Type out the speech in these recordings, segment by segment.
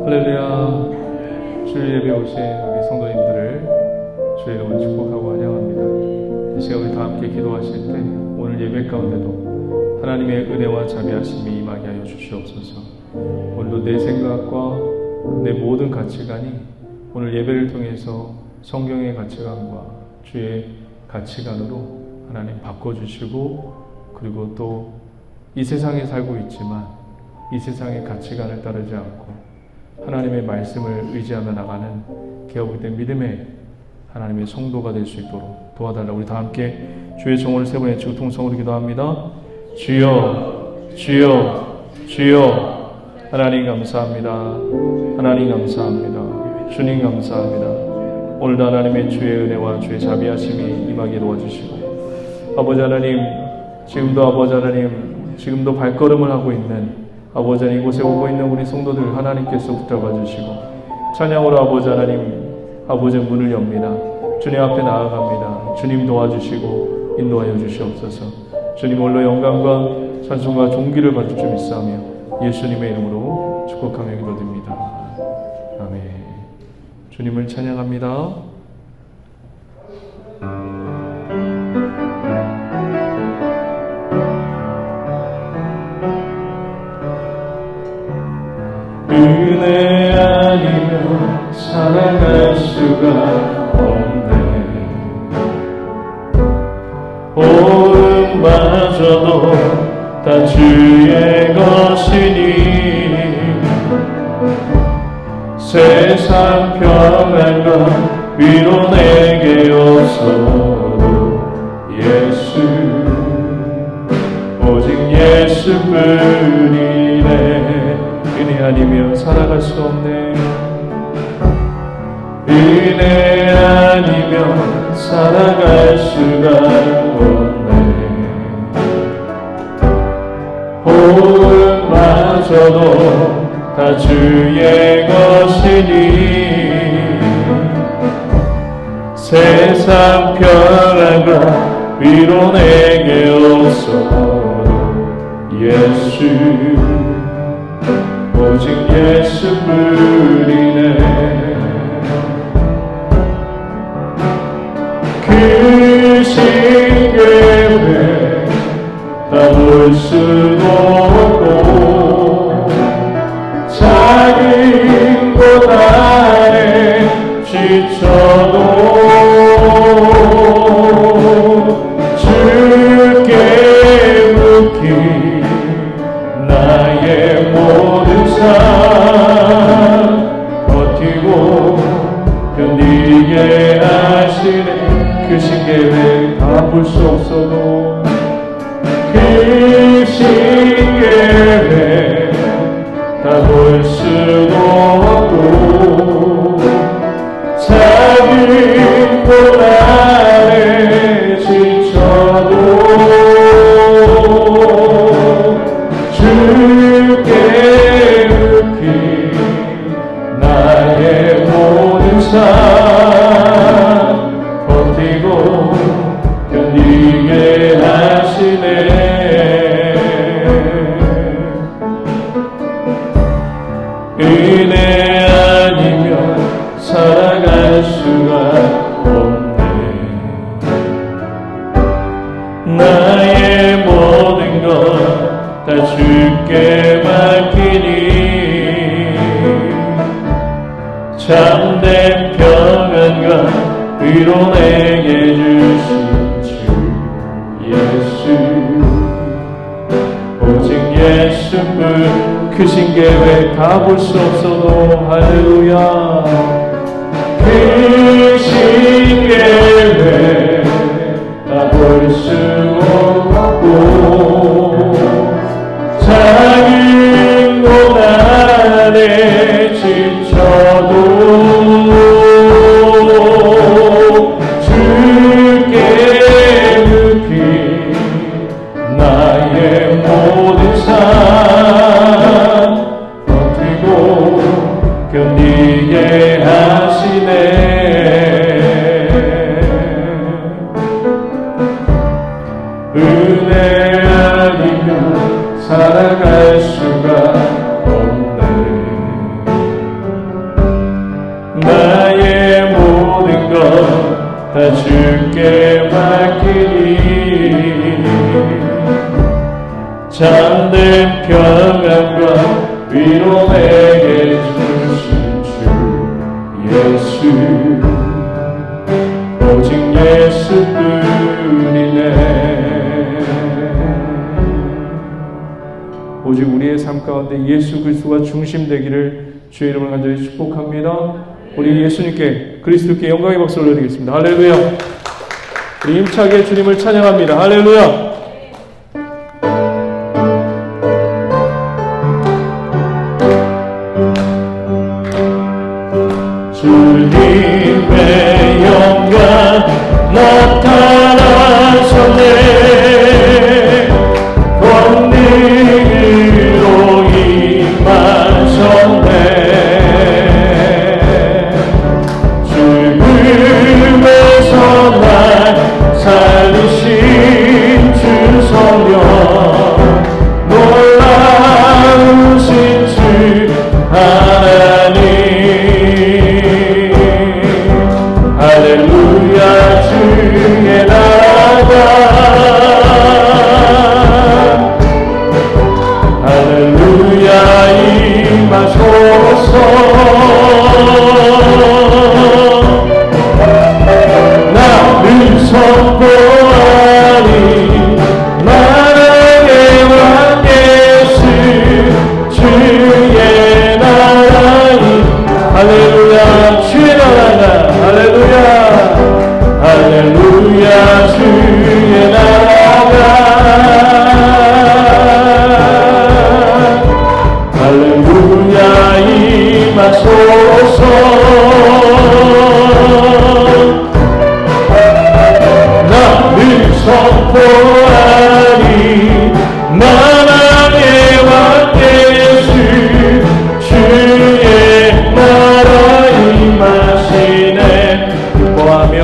할렐루야. 주일 예배 오신 우리 성도님들을 주의 이름으로 축복하고 환영합니다. 이 시간 우리 다 함께 기도하실 때 오늘 예배 가운데도 하나님의 은혜와 자비하심이 임하게 하여 주시옵소서. 오늘도 내 생각과 내 모든 가치관이 오늘 예배를 통해서 성경의 가치관과 주의 가치관으로 하나님 바꿔주시고, 그리고 또 이 세상에 살고 있지만 이 세상의 가치관을 따르지 않고 하나님의 말씀을 의지하며 나가는 개혁된 믿음의 하나님의 성도가 될 수 있도록 도와달라. 우리 다 함께 주의 정오를 세 번 외치고 통성으로 기도합니다. 주여, 주여, 주여. 하나님 감사합니다. 하나님 감사합니다. 주님 감사합니다. 오늘도 하나님의 주의 은혜와 주의 자비하심이 임하게 도와주시고, 아버지 하나님, 지금도 아버지 하나님, 지금도 발걸음을 하고 있는 아버지 하나님, 이곳에 오고 있는 우리 성도들 하나님께서 붙잡아 주시고, 찬양으로 아버지 하나님, 아버지의 문을 엽니다. 주님 앞에 나아갑니다. 주님 도와주시고 인도하여 주시옵소서. 주님 홀로 영광과 찬송과 존귀를 받을 줄 믿사오며 예수님의 이름으로 축복하며 기도드립니다. 아멘. 주님을 찬양합니다. 은혜 아니면 살아갈 수가 없네. 오음마저도 다 주의 것이니 세상 평안과 위로 내게 없어도 예수, 오직 예수뿐이네. 은혜 아니면 살아갈 수 없네. 은혜 아니면 살아갈 수가 없네. 호흡마저도 다 주의 것이니 세상 평안과 위로 내게 없어도 예수, 오직 예수뿐이네. 그 신계획 다 볼 수도 없고 작은 곳 안에 지쳐도 주께 묻기 나의 모든 삶 버티고 견디게 하시네. 그 신계획 다 볼 수 없어도 그 신계획 다 볼 수도 없고 작은 곳 안에 지쳐도 주께 묻기 나의 모든 삶 버티고 견디게 하시네. 은혜 아니면 살아갈 수가 없네. 나의 모든 것 다 주께 맡기니 참된 평안과 위로 내게 주신 주 예수, 오직 예수뿐. 그 신계획 다 볼 수 없어도 할렐루야. 그 신계획 다 볼 수 없고 작은 곳 안에 지쳐도 주께 묻기 나의 모든 삶 버티고 견디게 하시네. 은혜 아니면 살아갈 수가 없네. 나의 모든 것 다 주께 맡기니 참된 평안과 위로 내게 주신 주 예수, 오직 예수뿐이네. 오직 우리의 삶 가운데 예수 그리스도가 중심되기를 주의 이름을 간절히 축복합니다. 우리 예수님께, 그리스도께 영광의 박수를 올려드리겠습니다. 할렐루야. 우리 힘차게 주님을 찬양합니다. 할렐루야. 주님의 영광 나타나셨네. 권능으로 임하셨네. 죽음에서 날 살리신 주 성령, 놀라우신 주 하나님. 할렐루야. 주의 나라, 할렐루야 임하소서. 나를 선포하니 나라의 왕 예수, 주의 나라니. 할렐루야. 주의 나라가, 할렐루야. 할렐루야. 주의 나라가, 할렐루야 임하소서. 나를 선포하니 나라의 왕 예수, 주의 나라 임하시네. 기뻐하며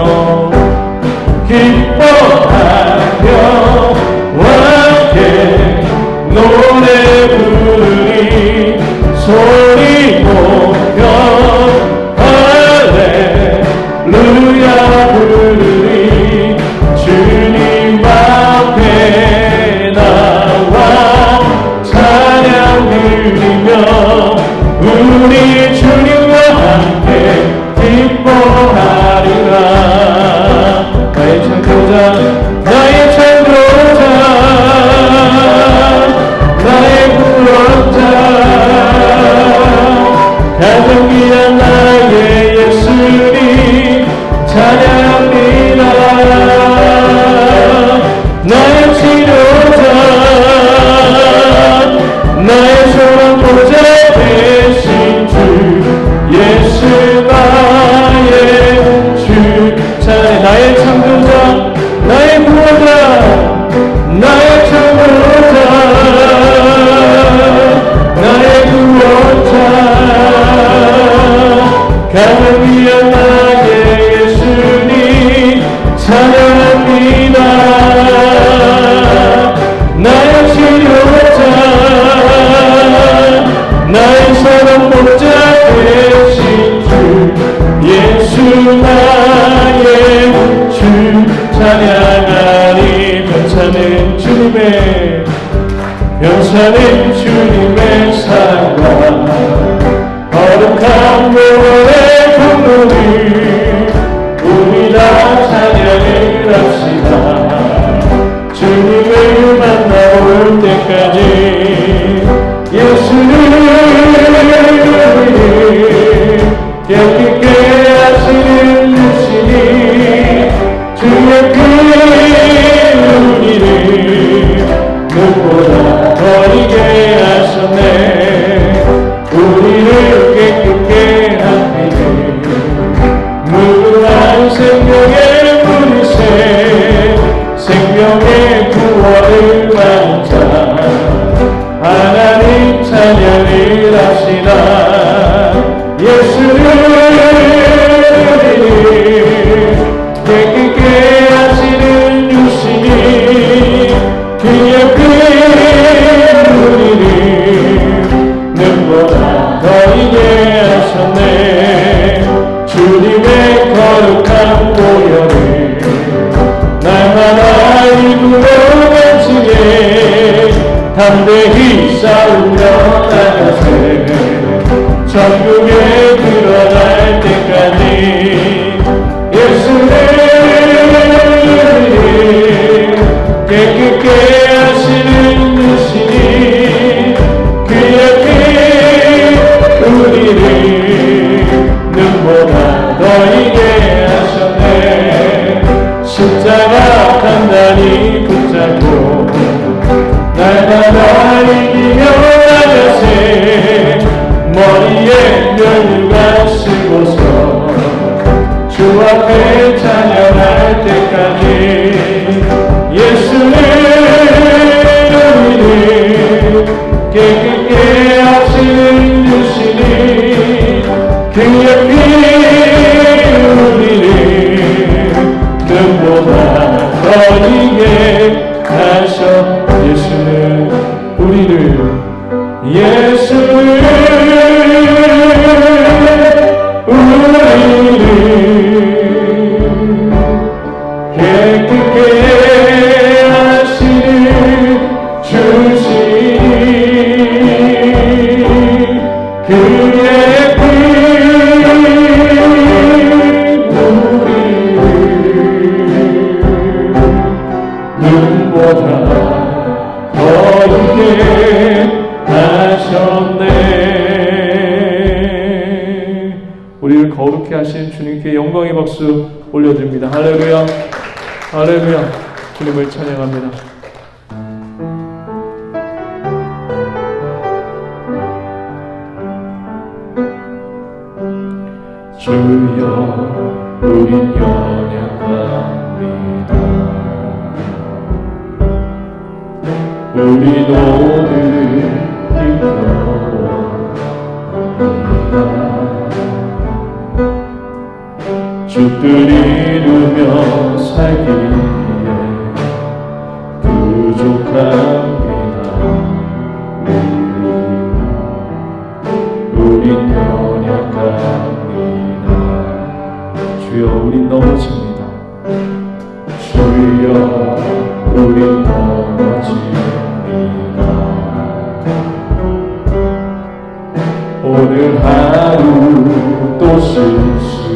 함께 노래 부르니 소리 높여 할렐루야 부르니 주님 앞에 나와 찬양 드리며 우리 주님과 함께 기뻐하리라. 나의 창조자, 나의 창조자, 나의 구원자, 가장 귀한 나의 예수님 찬양합니다. 나의 치료자, 나의 소망 보좌 되신 주 예수 나의 주. 나의 창조자, 나의 구원자, 나의 창조자, 나의 구원자, 가장 귀한 나의 예수님 찬양합니다. 나의 치료자, 나의 사랑 목자 되신 주 예수 나의 주 찬양하니. 변찮은 주님의 사랑과 거룩한 노래 부르니 우리 다 찬양을 합시다. 주님을 만나올 때까지 예수를 곁있게 하시는 주시니 주의 그 우리를 눈보다 버리게 하셨네. 우리를 깨끗게 하시네. 무궁한 생명의 물새 생명의 구원을 받은 자 담대히 싸우며 나가세 천국에 들어갈 때까지 예수를 깨끗게 하시는 분이시니 그 옆에 우리를 눈보다 너희게 하셨네 십자가 단단히 붙잡고 날마다 이기며 나가세 머리에 면류관 쓰고서 주 앞에 찬양할 때까지 예수는 우리를 깨끗게 하시는 주시니 그 옆이 우리를 눈보다 더이게 하셔 예수는 우리를 깨끗게 하시는 주시니 그의 피 우리를 눈보다 더이게 하셨네. 우리를 거룩히 하신 주님께 영광의 박수 올려드립니다. 할렐루야 할렐루야 주님을 찬양합니다. 주여 우린 연약합니다. 우리 오늘 힘겨워합니다. 주 뜻 이루며 살기에 부족합니다. 우린 연약합니다. 주여 우린 넘어집니다. 주여 우린 넘어집니다. 오늘 하루 또 실수합니다.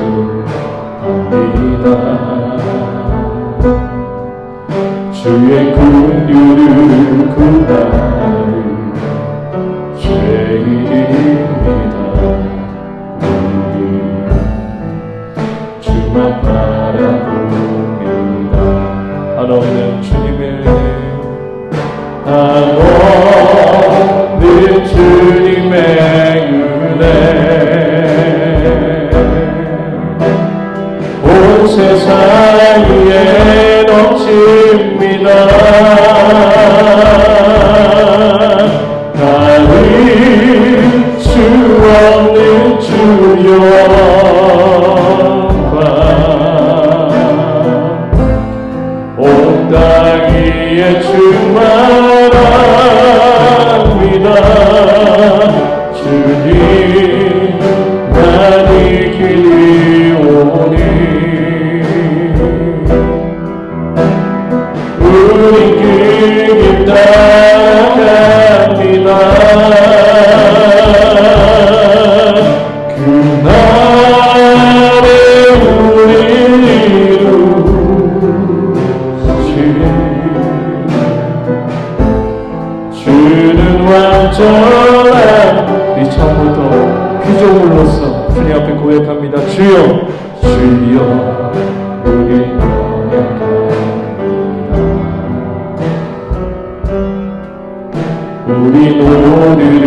주의 긍휼을 구하는 죄인입니다. 우리 주만 바라봅니다. 한없는 주님의 한없는 주님의 은혜 온 세상 위에 넘칩니다. 다른 수 없는 주 영광 온 땅 위에 충만합니다. 주님 나니 길이 오니 우리 그 길 따라갑니다. 그날에 우리를 이루시리. 주는 완전한 우리 처음부터 피조물로서 주님 앞에 고백합니다. 주여 주여 우리 우리 오늘을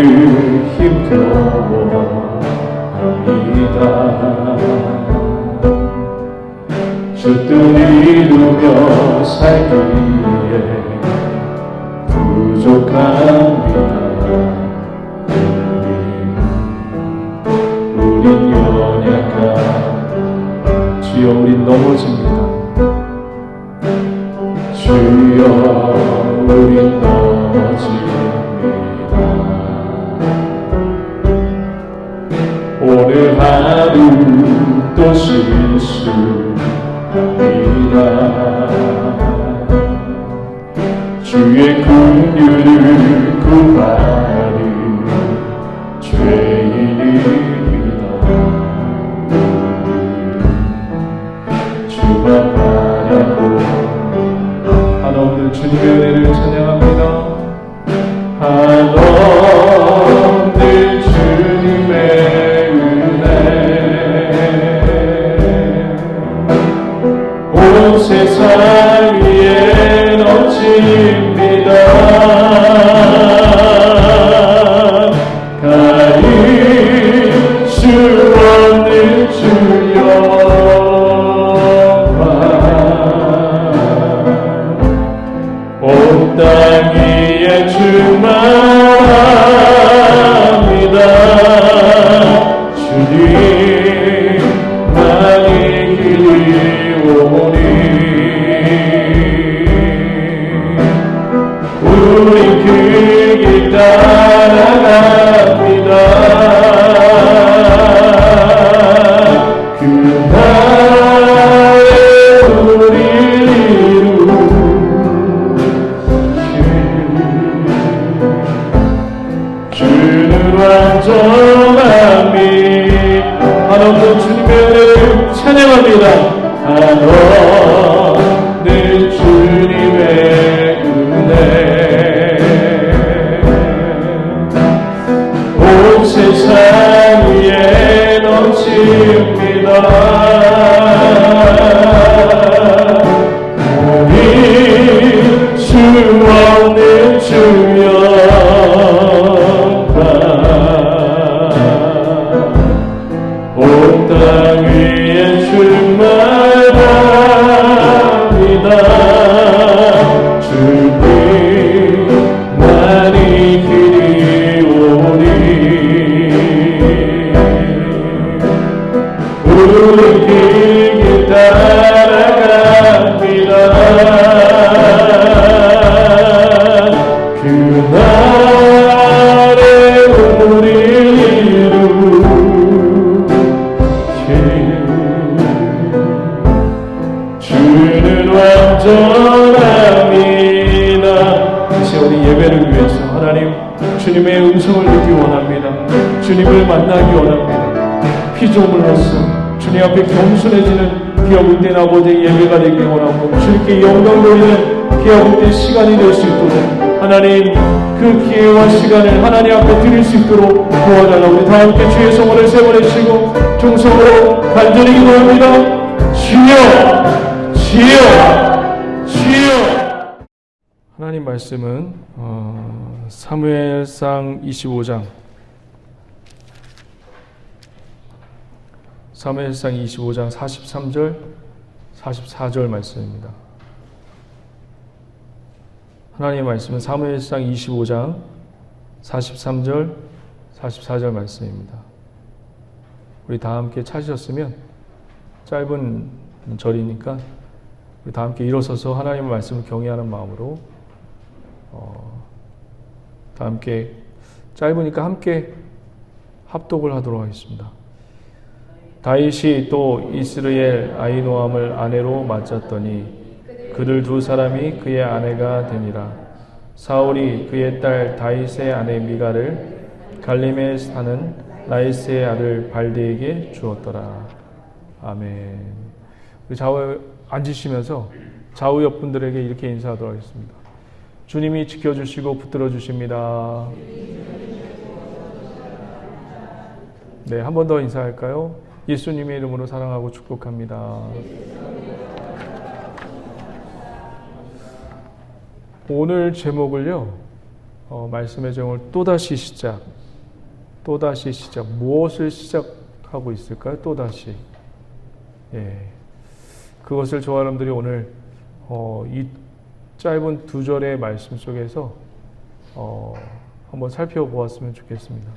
힘겨워합니다. 주 뜻 이루며 살기에 부족합니다. 우린 연약한 주여 우린 넘어집니다. 주여 우린 넘어집니다. 오늘 하루 또 실수합니다. 주의 긍휼을 구하리 죄인입니다. 주만 바라고 한없는 주님의 은혜를 찬양합니다. 한없는 주님의 은혜 온 세상 위에 넘칩니다. 가릴 수 없는 주 영광 온 땅 위에 충만합니다. 주님만이 길이 오니 우리 그 길 따라갑니다. 그날에 우리를 이루시 주는 완전함이 한없는 주님의 은혜를 찬양합니다. 한없는 주님의 은혜 온 세상 위에 넘칩니다. 우리 주 없는 주 영광 온 땅 위에 충만합니다. 주님만이 길이 오니 우리 길 따라갑니다. 그날에 우리를 이루시 주는 완전함이다. 다시 우리 예배를 위해서 하나님 주님의 음성을 듣기 원합니다. 주님을 만나기 원합니다. 피조물로서 주님 앞에 겸손해지는 기업을 된 아버지의 예배가 되기 원하고 주님께 영광 돌리는 기업을 된 시간이 될 수 있도록 하나님 그 기회와 시간을 하나님 앞에 드릴 수 있도록 도와달라고 우리 다 함께 주의 성원을 세 번 외치고 종성으로 간절히 기도합니다. 주여 주여 주여. 하나님 말씀은 사무엘상 25장 사무엘상 25장 43절 44절 말씀입니다. 하나님의 말씀은 사무엘상 25장 43절 44절 말씀입니다. 우리 다 함께 찾으셨으면 짧은 절이니까 우리 다 함께 일어서서 하나님의 말씀을 경외하는 마음으로 다 함께 짧으니까 함께 합독을 하도록 하겠습니다. 다윗이 또 이스라엘 아히노암을 아내로 맞았더니 그들 두 사람이 그의 아내가 되니라. 사울이 그의 딸 다윗의 아내 미가를 갈림에 사는 라이스의 아들 발데에게 주었더라. 아멘. 우리 좌우 앉으시면서 좌우 옆 분들에게 이렇게 인사하도록 하겠습니다. 주님이 지켜주시고 붙들어 주십니다. 네, 한 번 더 인사할까요? 예수님의 이름으로 사랑하고 축복합니다. 오늘 제목을요, 말씀의 제목을 또다시 시작. 무엇을 시작하고 있을까요? 또다시. 예. 그것을 저와 여러분들이 오늘, 이 짧은 두 절의 말씀 속에서, 한번 살펴보았으면 좋겠습니다.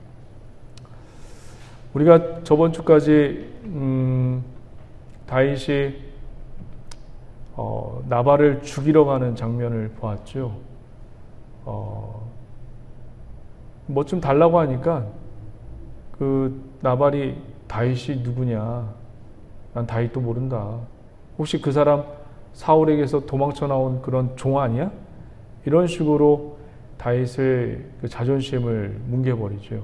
우리가 저번 주까지, 다윗이, 나발을 죽이러 가는 장면을 보았죠. 뭐 좀 달라고 하니까 그 나발이 다윗이 누구냐? 난 다윗도 모른다. 혹시 그 사람 사울에게서 도망쳐 나온 그런 종 아니야? 이런 식으로 다윗의 그 자존심을 뭉개버리죠.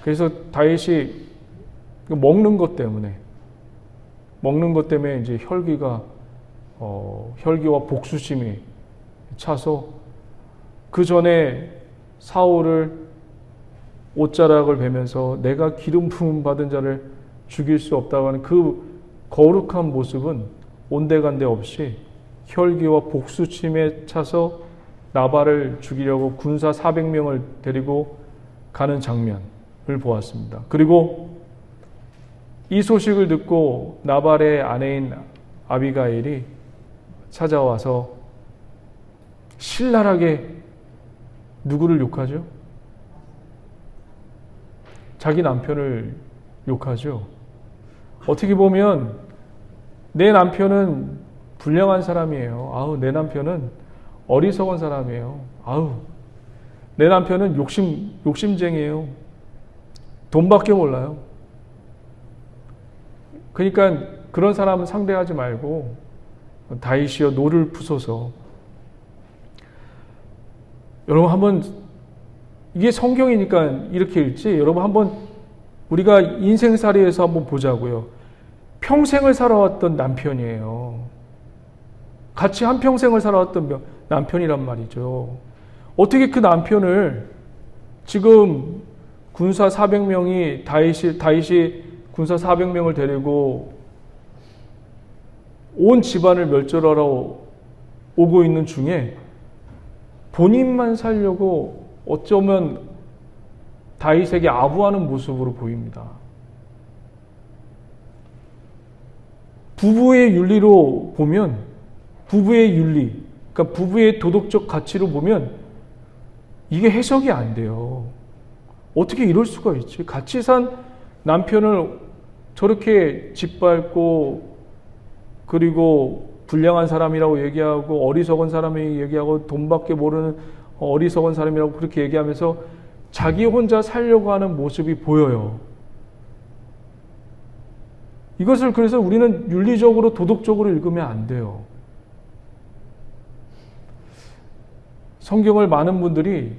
그래서 다윗이 먹는 것 때문에 이제 혈기와 복수심이 차서 그 전에 사울을 옷자락을 베면서 내가 기름 부음 받은 자를 죽일 수 없다고 하는 그 거룩한 모습은 온데간데 없이 혈기와 복수심에 차서 나발을 죽이려고 군사 400명을 데리고 가는 장면을 보았습니다. 그리고 이 소식을 듣고 나발의 아내인 아비가일이 찾아와서 신랄하게 누구를 욕하죠? 자기 남편을 욕하죠. 어떻게 보면 내 남편은 불량한 사람이에요. 아우, 내 남편은 어리석은 사람이에요. 아우, 내 남편은 욕심쟁이에요. 돈밖에 몰라요. 그러니까 그런 사람은 상대하지 말고 다윗이여 노를 부소서. 여러분 한번 이게 성경이니까 이렇게 읽지. 여러분 한번 우리가 인생살이에서 한번 보자고요. 평생을 살아왔던 남편이에요. 같이 한평생을 살아왔던 남편이란 말이죠. 어떻게 그 남편을 지금 군사 400명이 다윗이 군사 400명을 데리고 온 집안을 멸절하러 오고 있는 중에 본인만 살려고 어쩌면 다윗에게 아부하는 모습으로 보입니다. 부부의 윤리로 보면, 부부의 윤리, 그러니까 부부의 도덕적 가치로 보면 이게 해석이 안 돼요. 어떻게 이럴 수가 있지? 같이 산 남편을 저렇게 짓밟고 그리고 불량한 사람이라고 얘기하고 어리석은 사람이 얘기하고 돈밖에 모르는 어리석은 사람이라고 그렇게 얘기하면서 자기 혼자 살려고 하는 모습이 보여요. 이것을 그래서 우리는 윤리적으로 도덕적으로 읽으면 안 돼요. 성경을 많은 분들이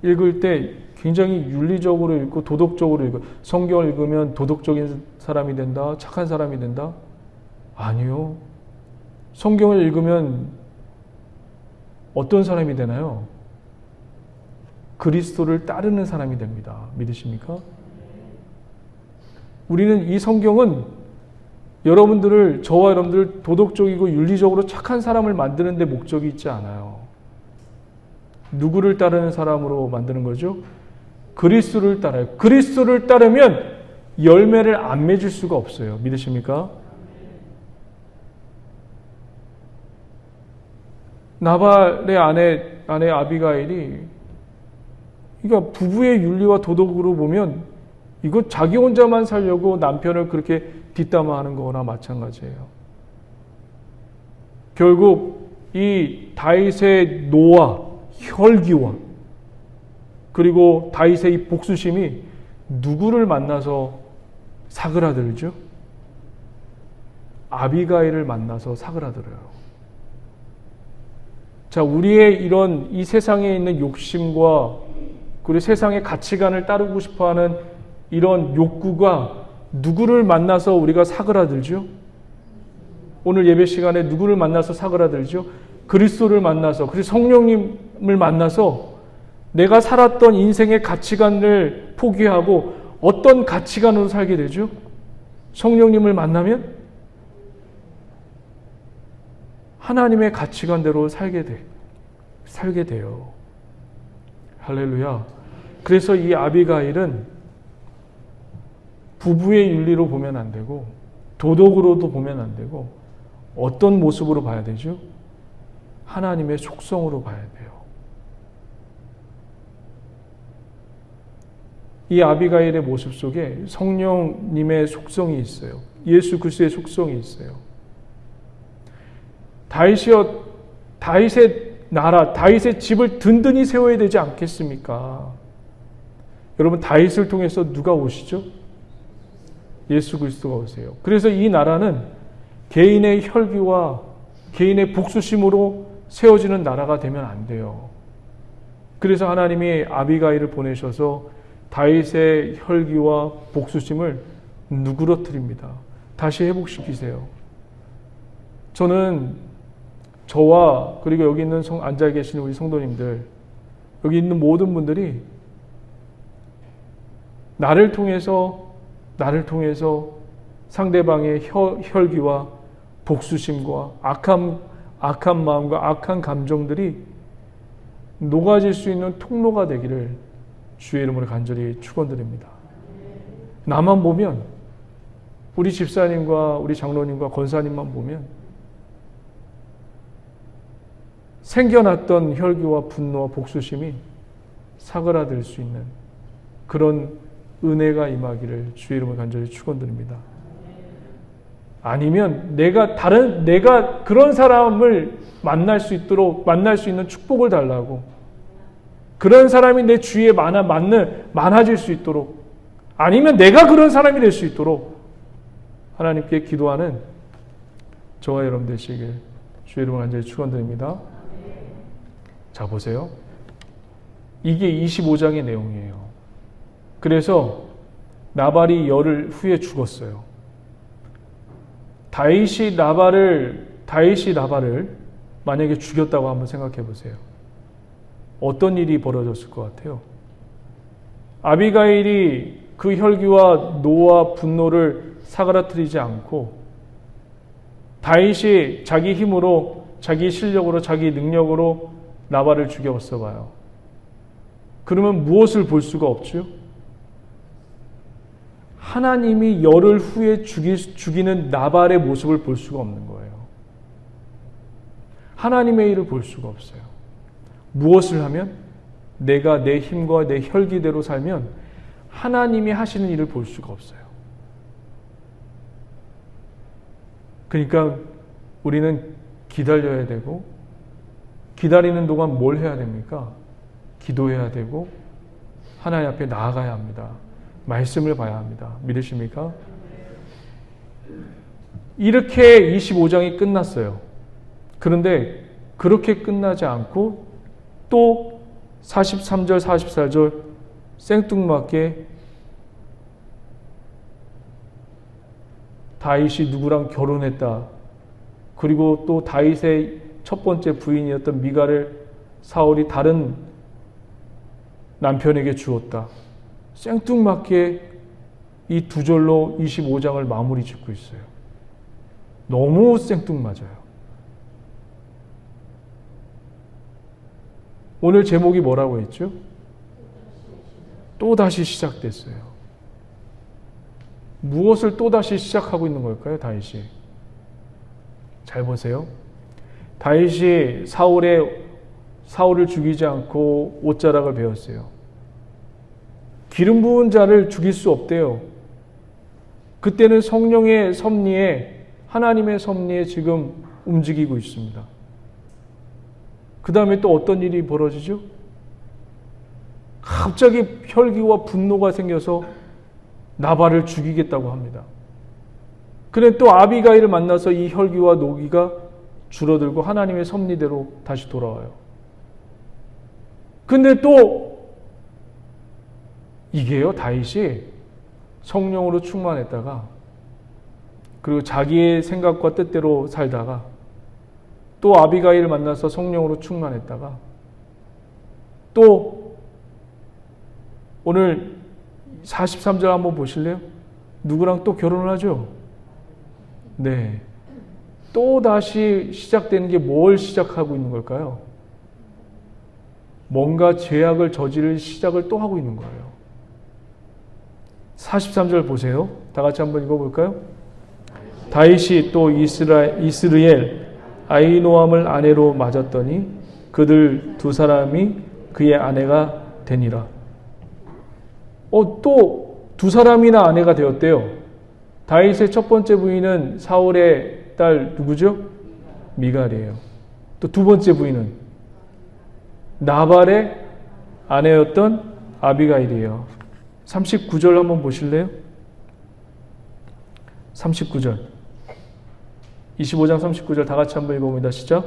읽을 때 굉장히 윤리적으로 읽고 도덕적으로 읽고, 성경을 읽으면 도덕적인 사람이 된다, 착한 사람이 된다? 아니요. 성경을 읽으면 어떤 사람이 되나요? 그리스도를 따르는 사람이 됩니다. 믿으십니까? 우리는 이 성경은 여러분들을, 저와 여러분들을 도덕적이고 윤리적으로 착한 사람을 만드는 데 목적이 있지 않아요. 누구를 따르는 사람으로 만드는 거죠? 그리스도를 따라요. 그리스도를 따르면 열매를 안 맺을 수가 없어요. 믿으십니까? 나발의 아내 아비가일이, 그러니까 부부의 윤리와 도덕으로 보면 이거 자기 혼자만 살려고 남편을 그렇게 뒷담화하는 거나 마찬가지예요. 결국 이 다윗의 노와 혈기와 그리고 다윗의 이 복수심이 누구를 만나서 사그라들죠? 아비가일을 만나서 사그라들어요. 자, 우리의 이런 이 세상에 있는 욕심과 그리고 세상의 가치관을 따르고 싶어하는 이런 욕구가 누구를 만나서 우리가 사그라들죠? 오늘 예배 시간에 누구를 만나서 사그라들죠? 그리스도를 만나서, 그리고 성령님을 만나서 내가 살았던 인생의 가치관을 포기하고 어떤 가치관으로 살게 되죠? 성령님을 만나면 하나님의 가치관대로 살게 돼요. 할렐루야. 그래서 이 아비가일은 부부의 윤리로 보면 안 되고 도덕으로도 보면 안 되고 어떤 모습으로 봐야 되죠? 하나님의 속성으로 봐야 돼요. 이 아비가일의 모습 속에 성령님의 속성이 있어요. 예수 그리스도의 속성이 있어요. 다윗의 나라, 다윗의 집을 든든히 세워야 되지 않겠습니까? 여러분, 다윗을 통해서 누가 오시죠? 예수 그리스도가 오세요. 그래서 이 나라는 개인의 혈기와 개인의 복수심으로 세워지는 나라가 되면 안 돼요. 그래서 하나님이 아비가일을 보내셔서 다윗의 혈기와 복수심을 누그러뜨립니다. 다시 회복시키세요. 저는 저와 그리고 여기 있는 앉아 계시는 우리 성도님들, 여기 있는 모든 분들이 나를 통해서 상대방의 혈기와 복수심과 악한 마음과 악한 감정들이 녹아질 수 있는 통로가 되기를 주의 이름으로 간절히 축원드립니다. 나만 보면, 우리 집사님과 우리 장로님과 권사님만 보면 생겨났던 혈기와 분노와 복수심이 사그라들 수 있는 그런 은혜가 임하기를 주의 이름으로 간절히 축원드립니다. 아니면 내가 그런 사람을 만날 수 있는 축복을 달라고, 그런 사람이 내 주위에 많아질 수 있도록, 아니면 내가 그런 사람이 될 수 있도록 하나님께 기도하는 저와 여러분 되시길 주의 이름으로 간절히 축원드립니다. 자, 보세요. 이게 25장의 내용이에요. 그래서 나발이 열흘 후에 죽었어요. 다윗이 나발을 만약에 죽였다고 한번 생각해 보세요. 어떤 일이 벌어졌을 것 같아요? 아비가일이 그 혈기와 노와 분노를 사그라뜨리지 않고 다윗이 자기 힘으로, 자기 실력으로, 자기 능력으로 나발을 죽였어 봐요. 그러면 무엇을 볼 수가 없죠? 하나님이 열흘 후에 죽이는 나발의 모습을 볼 수가 없는 거예요. 하나님의 일을 볼 수가 없어요. 무엇을 하면? 내가 내 힘과 내 혈기대로 살면 하나님이 하시는 일을 볼 수가 없어요. 그러니까 우리는 기다려야 되고, 기다리는 동안 뭘 해야 됩니까? 기도해야 되고 하나님 앞에 나아가야 합니다. 말씀을 봐야 합니다. 믿으십니까? 이렇게 25장이 끝났어요. 그런데 그렇게 끝나지 않고 또 43절, 44절 생뚱맞게 다윗이 누구랑 결혼했다. 그리고 또 다윗의 첫 번째 부인이었던 미갈을 사울이 다른 남편에게 주었다. 생뚱맞게 이 두 절로 25장을 마무리 짓고 있어요. 너무 생뚱맞아요. 오늘 제목이 뭐라고 했죠? 또다시 시작됐어요. 무엇을 또다시 시작하고 있는 걸까요, 다윗이? 잘 보세요. 다윗이 사울을 죽이지 않고 옷자락을 베었어요. 기름 부은 자를 죽일 수 없대요. 그때는 성령의 섭리에, 하나님의 섭리에 지금 움직이고 있습니다. 그 다음에 또 어떤 일이 벌어지죠? 갑자기 혈기와 분노가 생겨서 나발을 죽이겠다고 합니다. 그런데 또 아비가일을 만나서 이 혈기와 노기가 줄어들고 하나님의 섭리대로 다시 돌아와요. 근데 또 이게요, 다윗이 성령으로 충만했다가 그리고 자기의 생각과 뜻대로 살다가 또 아비가일을 만나서 성령으로 충만했다가 또 오늘 43절 한번 보실래요? 누구랑 또 결혼을 하죠? 네. 또 다시 시작되는 게 뭘 시작하고 있는 걸까요? 뭔가 죄악을 저지를 시작을 또 하고 있는 거예요. 43절 보세요. 다 같이 한번 읽어볼까요? 다윗이 또 이스라엘 아히노암을 아내로 맞았더니 그들 두 사람이 그의 아내가 되니라. 또 두 사람이나 아내가 되었대요. 다윗의 첫 번째 부인은 사울의 딸 누구죠? 미갈이에요. 또 두 번째 부인은 나발의 아내였던 아비가일이에요. 39절 한번 보실래요? 39절. 25장 39절 다 같이 한번 읽어봅니다. 시작.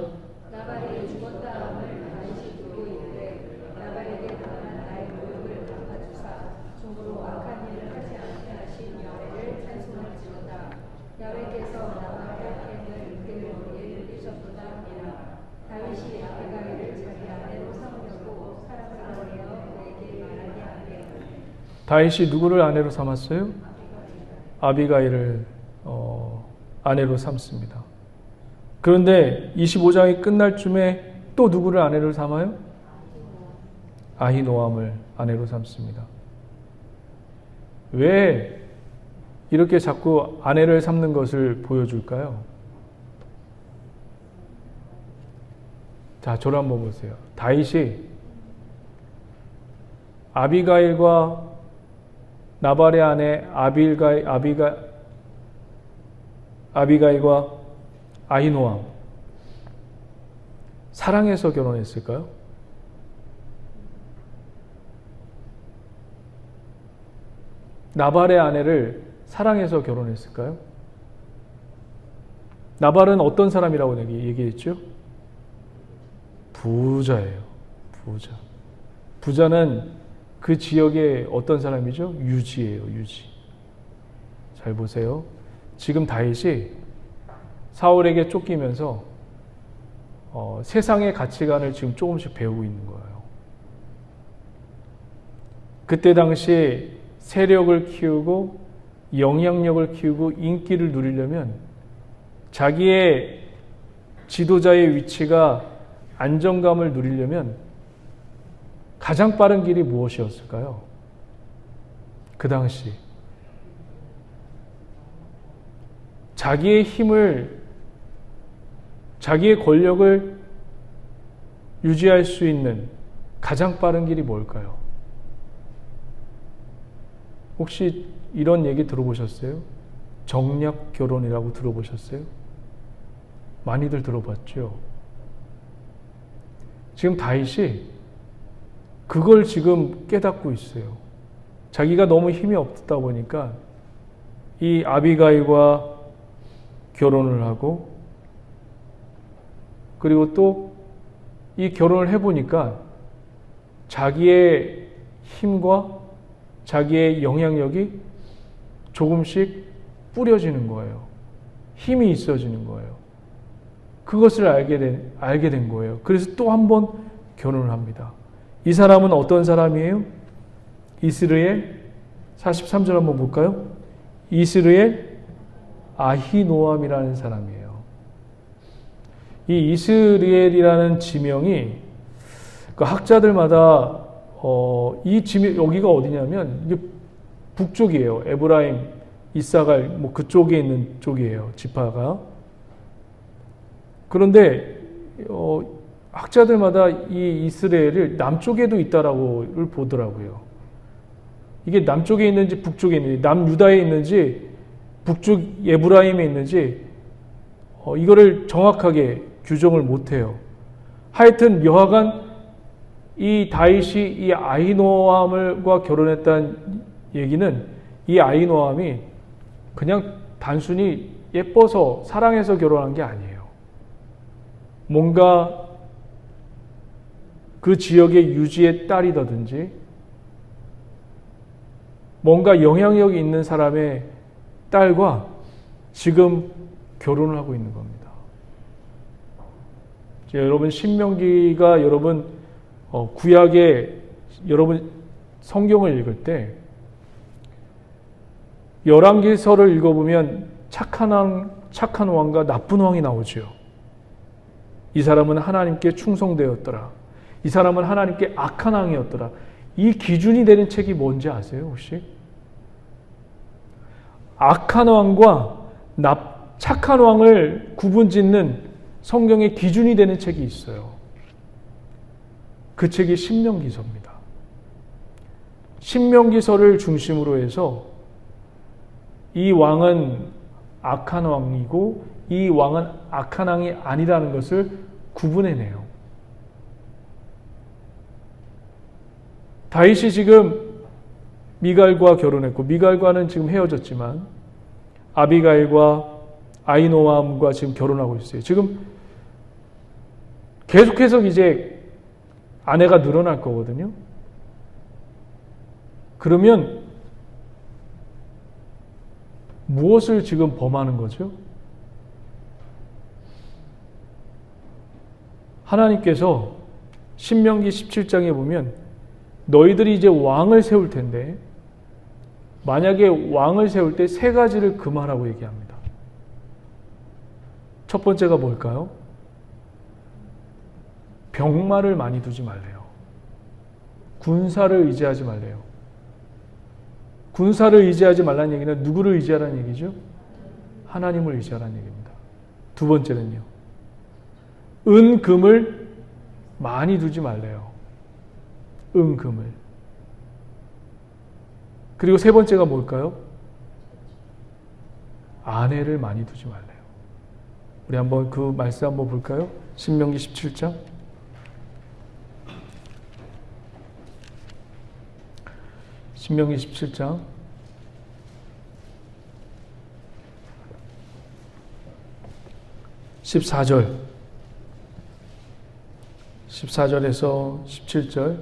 다윗이 누구를 아내로 삼았어요? 아비가일을 아내로 삼습니다. 그런데 25장이 끝날 쯤에 또 누구를 아내로 삼아요? 아히노암을 아내로 삼습니다. 왜 이렇게 자꾸 아내를 삼는 것을 보여줄까요? 자, 저를 한번 보세요. 다윗이 아비가일과 나발의 아내 아비가일과 아히노암 사랑해서 결혼했을까요? 나발의 아내를 사랑해서 결혼했을까요? 나발은 어떤 사람이라고 얘기했죠? 부자예요. 부자. 부자는 그 지역의 어떤 사람이죠? 유지예요. 유지. 잘 보세요. 지금 다윗이 사울에게 쫓기면서 세상의 가치관을 지금 조금씩 배우고 있는 거예요. 그때 당시에 세력을 키우고 영향력을 키우고 인기를 누리려면 자기의 지도자의 위치가 안정감을 누리려면 가장 빠른 길이 무엇이었을까요? 그 당시 자기의 힘을, 자기의 권력을 유지할 수 있는 가장 빠른 길이 뭘까요? 혹시 이런 얘기 들어보셨어요? 정략 결혼이라고 들어보셨어요? 많이들 들어봤죠? 지금 다윗이 그걸 지금 깨닫고 있어요. 자기가 너무 힘이 없다 보니까 이 아비가일과 결혼을 하고, 그리고 또 이 결혼을 해보니까 자기의 힘과 자기의 영향력이 조금씩 뿌려지는 거예요. 힘이 있어지는 거예요. 그것을 알게 된 거예요. 그래서 또 한 번 결혼을 합니다. 이 사람은 어떤 사람이에요? 이스르엘 43절 한번 볼까요? 이스르엘 아히노암이라는 사람이에요. 이 이스라엘이라는 지명이 그 학자들마다 이 지명 여기가 어디냐면 이게 북쪽이에요. 에브라임, 이사갈 뭐 그쪽에 있는 쪽이에요. 지파가. 그런데 학자들마다 이 이스라엘을 남쪽에도 있다라고 보더라고요. 이게 남쪽에 있는지 북쪽에 있는지, 남유다에 있는지 북쪽 에브라임에 있는지 이거를 정확하게 규정을 못해요. 하여튼 여하간 이 다윗이 이 아히노암과 결혼했다는 얘기는 이 아히노암이 그냥 단순히 예뻐서 사랑해서 결혼한 게 아니에요. 뭔가 그 지역의 유지의 딸이라든지 뭔가 영향력이 있는 사람의 딸과 지금 결혼을 하고 있는 겁니다. 여러분 신명기가 여러분 구약에 여러분 성경을 읽을 때 열왕기서를 읽어보면 착한 왕과 나쁜 왕이 나오죠. 이 사람은 하나님께 충성되었더라. 이 사람은 하나님께 악한 왕이었더라. 이 기준이 되는 책이 뭔지 아세요, 혹시? 악한 왕과 착한 왕을 구분짓는 성경의 기준이 되는 책이 있어요. 그 책이 신명기서입니다. 신명기서를 중심으로 해서 이 왕은 악한 왕이고 이 왕은 악한 왕이 아니라는 것을 구분해내요. 다윗이 지금 미갈과 결혼했고 미갈과는 지금 헤어졌지만 아비가일과 아히노암과 지금 결혼하고 있어요. 지금 계속해서 이제 아내가 늘어날 거거든요. 그러면 무엇을 지금 범하는 거죠? 하나님께서 신명기 17장에 보면 너희들이 이제 왕을 세울 텐데 만약에 왕을 세울 때 세 가지를 금하라고 얘기합니다. 첫 번째가 뭘까요? 병마를 많이 두지 말래요. 군사를 의지하지 말래요. 군사를 의지하지 말라는 얘기는 누구를 의지하라는 얘기죠? 하나님을 의지하라는 얘기입니다. 두 번째는요. 은, 금을 많이 두지 말래요. 은, 금을. 그리고 세 번째가 뭘까요? 아내를 많이 두지 말래요. 우리 한번 그 말씀 한번 볼까요? 신명기 17장. 신명기 17장 14절에서 17절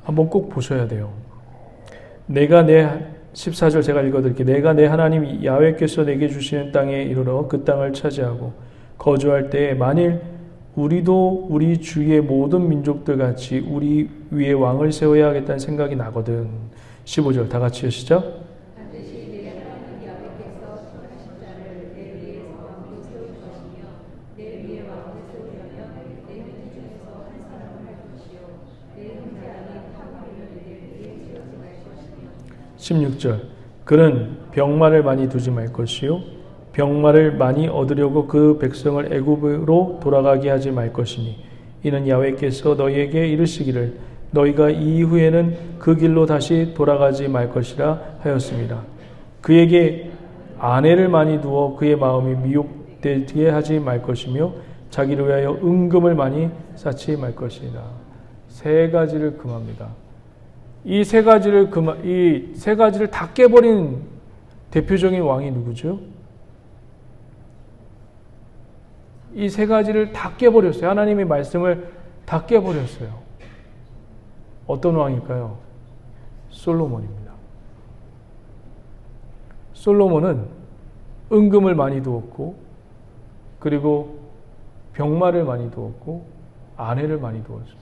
한번 꼭 보셔야 돼요. 14절 제가 읽어드릴게요. 내가 내 하나님 야훼께서 내게 주시는 땅에 이르러 그 땅을 차지하고 거주할 때에 만일 우리도 우리 주위의 모든 민족들 같이 우리 위에 왕을 세워야 하겠다는 생각이 나거든. 15절 다 같이 시작. 반드시 내 하나님 야훼께서 택하신 자를 내 위에서 왕으로 세울 것이며 내 위에 왕을 세우려면 내 형제 중에서 한 사람을 할 것이요 내 형제 아닌 한 왕을 내 위에 세우지 말 것이며 16절 그는 병마를 많이 두지 말 것이요 병마를 많이 얻으려고 그 백성을 애굽으로 돌아가게 하지 말 것이니 이는 야훼께서 너희에게 이르시기를 너희가 이후에는 그 길로 다시 돌아가지 말 것이라 하였습니다. 그에게 아내를 많이 두어 그의 마음이 미혹되게 하지 말 것이며 자기를 위하여 은금을 많이 쌓지 말 것이다. 세 가지를 금합니다. 이 세 가지를 다 깨버린 대표적인 왕이 누구죠? 이 세 가지를 다 깨버렸어요. 하나님의 말씀을 다 깨버렸어요. 어떤 왕일까요? 솔로몬입니다. 솔로몬은 은금을 많이 두었고 그리고 병마를 많이 두었고 아내를 많이 두었습니다.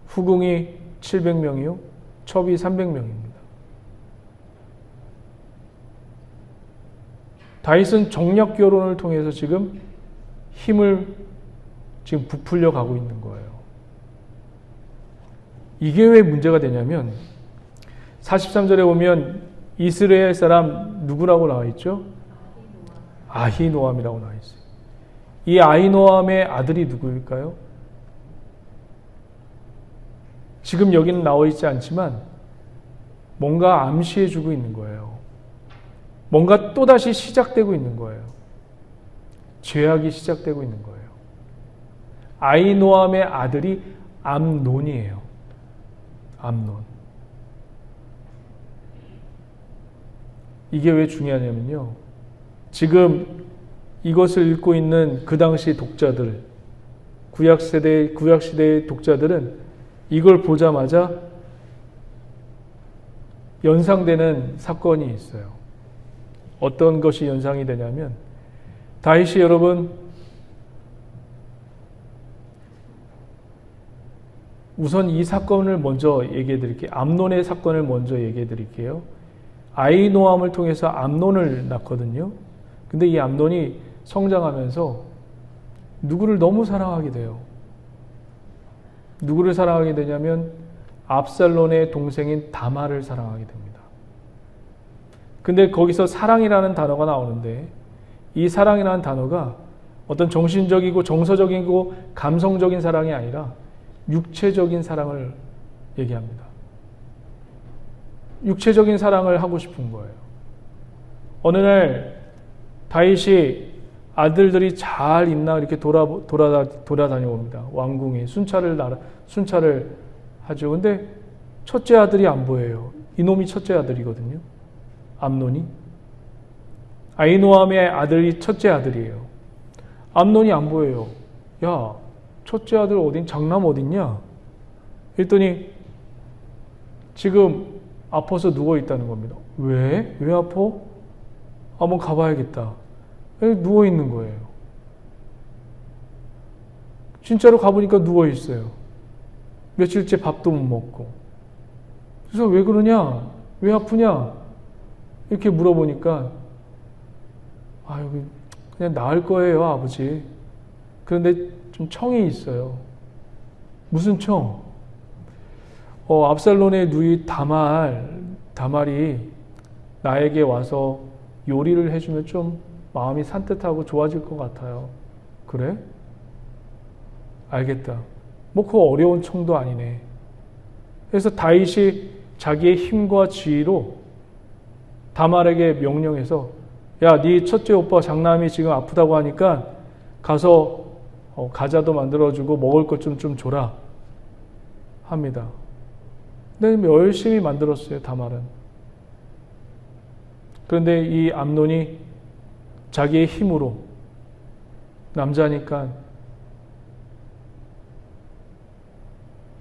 후궁이 700명이요 첩이 300명입니다. 다윗은 정략 결혼을 통해서 지금 힘을 지금 부풀려 가고 있는 거예요. 이게 왜 문제가 되냐면 43절에 보면 이스라엘 사람 누구라고 나와 있죠? 아히노암이라고 나와 있어요. 이 아히노암의 아들이 누구일까요? 지금 여기는 나와 있지 않지만 뭔가 암시해 주고 있는 거예요. 뭔가 또다시 시작되고 있는 거예요. 죄악이 시작되고 있는 거예요. 아히노암의 아들이 암논이에요. 암논. 이게 왜 중요하냐면요. 지금 이것을 읽고 있는 그 당시 독자들, 구약시대의 독자들은 이걸 보자마자 연상되는 사건이 있어요. 어떤 것이 연상이 되냐면 다윗이 여러분 우선 이 사건을 먼저 얘기해 드릴게요. 암논의 사건을 먼저 얘기해 드릴게요. 아히노암을 통해서 암논을 낳거든요. 근데 이 암논이 성장하면서 누구를 너무 사랑하게 돼요. 누구를 사랑하게 되냐면 압살롬의 동생인 다말을 사랑하게 됩니다. 근데 거기서 사랑이라는 단어가 나오는데 이 사랑이라는 단어가 어떤 정신적이고 정서적이고 감성적인 사랑이 아니라 육체적인 사랑을 얘기합니다. 육체적인 사랑을 하고 싶은 거예요. 어느 날 다윗이 아들들이 잘 있나 이렇게 돌아다녀 봅니다. 왕궁에 순찰을 하죠. 근데 첫째 아들이 안 보여요. 이놈이 첫째 아들이거든요. 암논이. 아히노암의 아들이 첫째 아들이에요. 암논이 안 보여요. 야, 첫째 아들 장남 어딨냐? 그랬더니 지금 아파서 누워 있다는 겁니다. 왜? 왜 아파? 한번 가봐야겠다. 누워 있는 거예요. 진짜로 가보니까 누워 있어요. 며칠째 밥도 못 먹고. 그래서 왜 그러냐? 왜 아프냐? 이렇게 물어보니까 여기 그냥 나을 거예요, 아버지. 그런데 좀 청이 있어요. 무슨 청? 압살롬의 누이 다말이 나에게 와서 요리를 해주면 좀 마음이 산뜻하고 좋아질 것 같아요. 그래? 알겠다. 그 어려운 청도 아니네. 그래서 다윗이 자기의 힘과 지위로 다말에게 명령해서 야, 네 첫째 오빠 장남이 지금 아프다고 하니까 가서 과자도 만들어주고 먹을 것 좀 줘라 합니다. 근데 열심히 만들었어요, 다말은. 그런데 이 암논이 자기의 힘으로 남자니까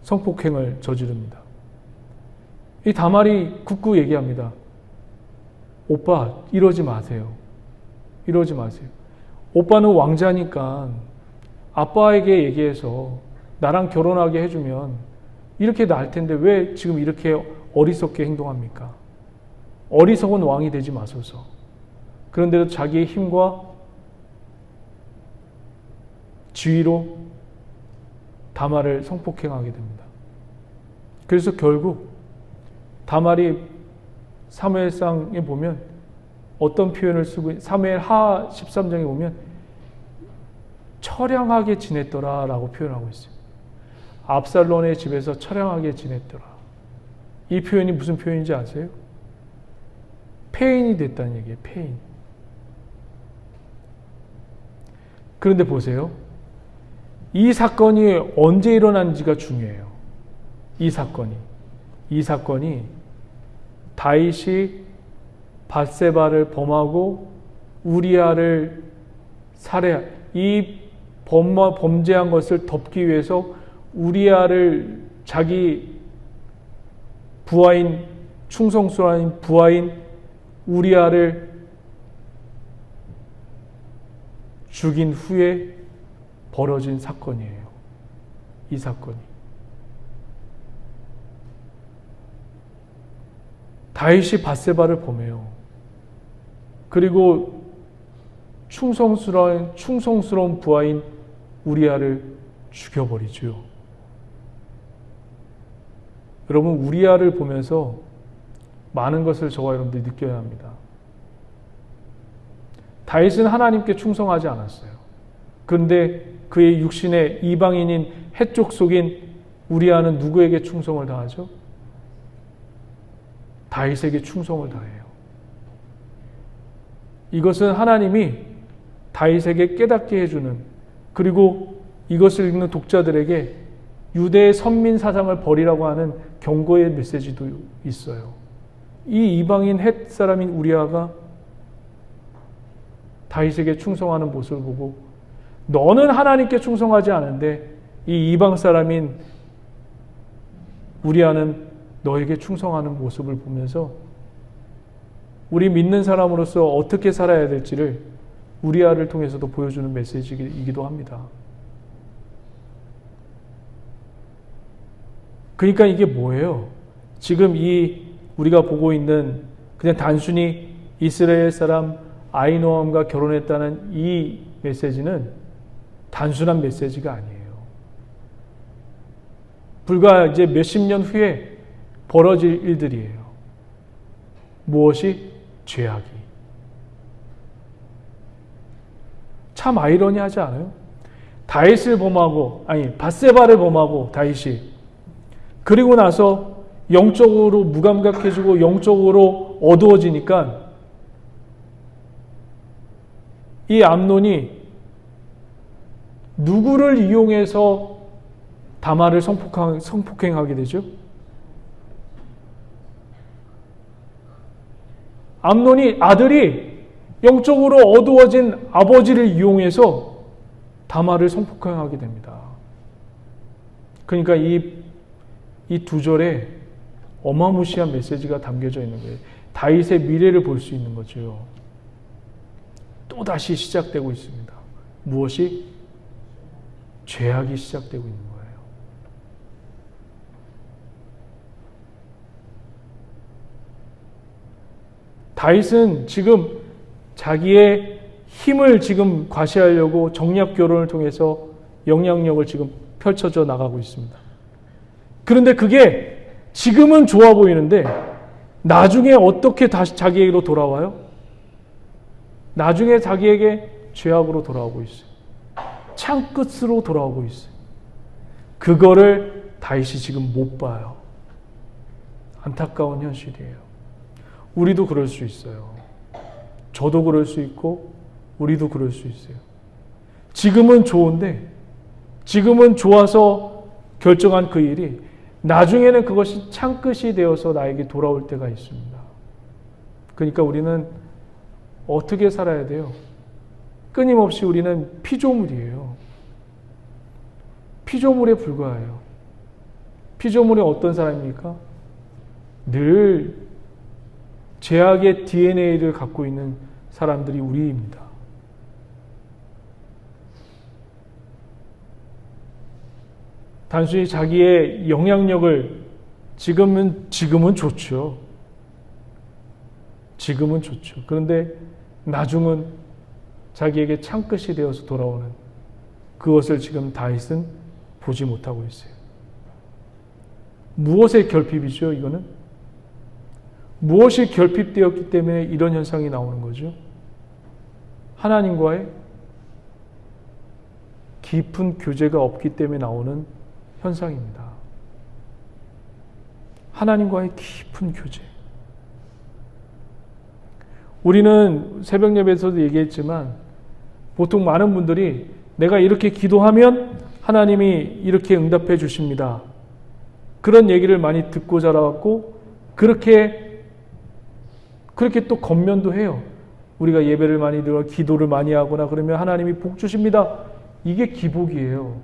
성폭행을 저지릅니다. 이 다말이 굳고 얘기합니다. 오빠, 이러지 마세요. 이러지 마세요. 오빠는 왕자니까 아빠에게 얘기해서 나랑 결혼하게 해주면 이렇게 나을 텐데 왜 지금 이렇게 어리석게 행동합니까? 어리석은 왕이 되지 마소서. 그런데도 자기의 힘과 지위로 다말을 성폭행하게 됩니다. 그래서 결국 다말이 사무엘상에 보면 어떤 표현을 쓰고 사무엘하 13장에 보면 처량하게 지냈더라 라고 표현하고 있어요. 압살롬의 집에서 처량하게 지냈더라. 이 표현이 무슨 표현인지 아세요? 폐인이 됐다는 얘기예요. 폐인. 그런데 보세요. 이 사건이 언제 일어난지가 중요해요. 이 사건이 다윗이 밧세바를 범하고 우리아를 이 범죄한 것을 덮기 위해서 우리아를 자기 부하인 충성스러운 부하인 우리아를 죽인 후에 벌어진 사건이에요. 이 사건이. 다윗이 밧세바를 범해요. 그리고 충성스러운 부하인 우리아를 죽여버리죠. 여러분, 우리아를 보면서 많은 것을 저와 여러분들이 느껴야 합니다. 다윗은 하나님께 충성하지 않았어요. 그런데 그의 육신의 이방인인 해족 속인 우리아는 누구에게 충성을 다하죠? 다윗에게 충성을 다해요. 이것은 하나님이 다윗에게 깨닫게 해주는, 그리고 이것을 읽는 독자들에게 유대의 선민 사상을 버리라고 하는 경고의 메시지도 있어요. 이 이방인 헷 사람인 우리아가 다윗에게 충성하는 모습을 보고 너는 하나님께 충성하지 않은데 이 이방 사람인 우리아는 너에게 충성하는 모습을 보면서 우리 믿는 사람으로서 어떻게 살아야 될지를 우리아를 통해서도 보여주는 메시지이기도 합니다. 그러니까 이게 뭐예요? 지금 우리가 보고 있는 그냥 단순히 이스라엘 사람 아히노암과 결혼했다는 이 메시지는 단순한 메시지가 아니에요. 불과 이제 몇십 년 후에 벌어질 일들이에요. 무엇이? 죄악이. 참 아이러니하지 않아요? 밧세바를 범하고 다윗이 그리고 나서 영적으로 무감각해지고 영적으로 어두워지니까 이 암논이 누구를 이용해서 다말을 성폭행하게 되죠? 암논이 아들이 영적으로 어두워진 아버지를 이용해서 다말을 성폭행하게 됩니다. 그러니까 이 두 절에 어마무시한 메시지가 담겨져 있는 거예요. 다윗의 미래를 볼 수 있는 거죠. 또다시 시작되고 있습니다. 무엇이? 죄악이 시작되고 있는 거예요. 다윗은 지금 자기의 힘을 지금 과시하려고 정략 결혼을 통해서 영향력을 지금 펼쳐져 나가고 있습니다. 그런데 그게 지금은 좋아 보이는데 나중에 어떻게 다시 자기에게로 돌아와요? 나중에 자기에게 죄악으로 돌아오고 있어요. 창끝으로 돌아오고 있어요. 그거를 다윗이 지금 못 봐요. 안타까운 현실이에요. 우리도 그럴 수 있어요. 저도 그럴 수 있고 우리도 그럴 수 있어요. 지금은 좋은데, 지금은 좋아서 결정한 그 일이 나중에는 그것이 창끝이 되어서 나에게 돌아올 때가 있습니다. 그러니까 우리는 어떻게 살아야 돼요? 끊임없이 우리는 피조물이에요. 피조물에 불과해요. 피조물이 어떤 사람입니까? 늘 죄악의 DNA를 갖고 있는 사람들이 우리입니다. 단순히 자기의 영향력을 지금은 좋죠. 지금은 좋죠. 그런데 나중은 자기에게 창끝이 되어서 돌아오는 그것을 지금 다윗은 보지 못하고 있어요. 무엇의 결핍이죠, 이거는? 무엇이 결핍되었기 때문에 이런 현상이 나오는 거죠? 하나님과의 깊은 교제가 없기 때문에 나오는 현상입니다. 하나님과의 깊은 교제. 우리는 새벽 예배에서도 얘기했지만 보통 많은 분들이 내가 이렇게 기도하면 하나님이 이렇게 응답해 주십니다. 그런 얘기를 많이 듣고 자라왔고 그렇게 또 겉면도 해요. 우리가 예배를 많이 들어 기도를 많이 하거나 그러면 하나님이 복 주십니다. 이게 기복이에요.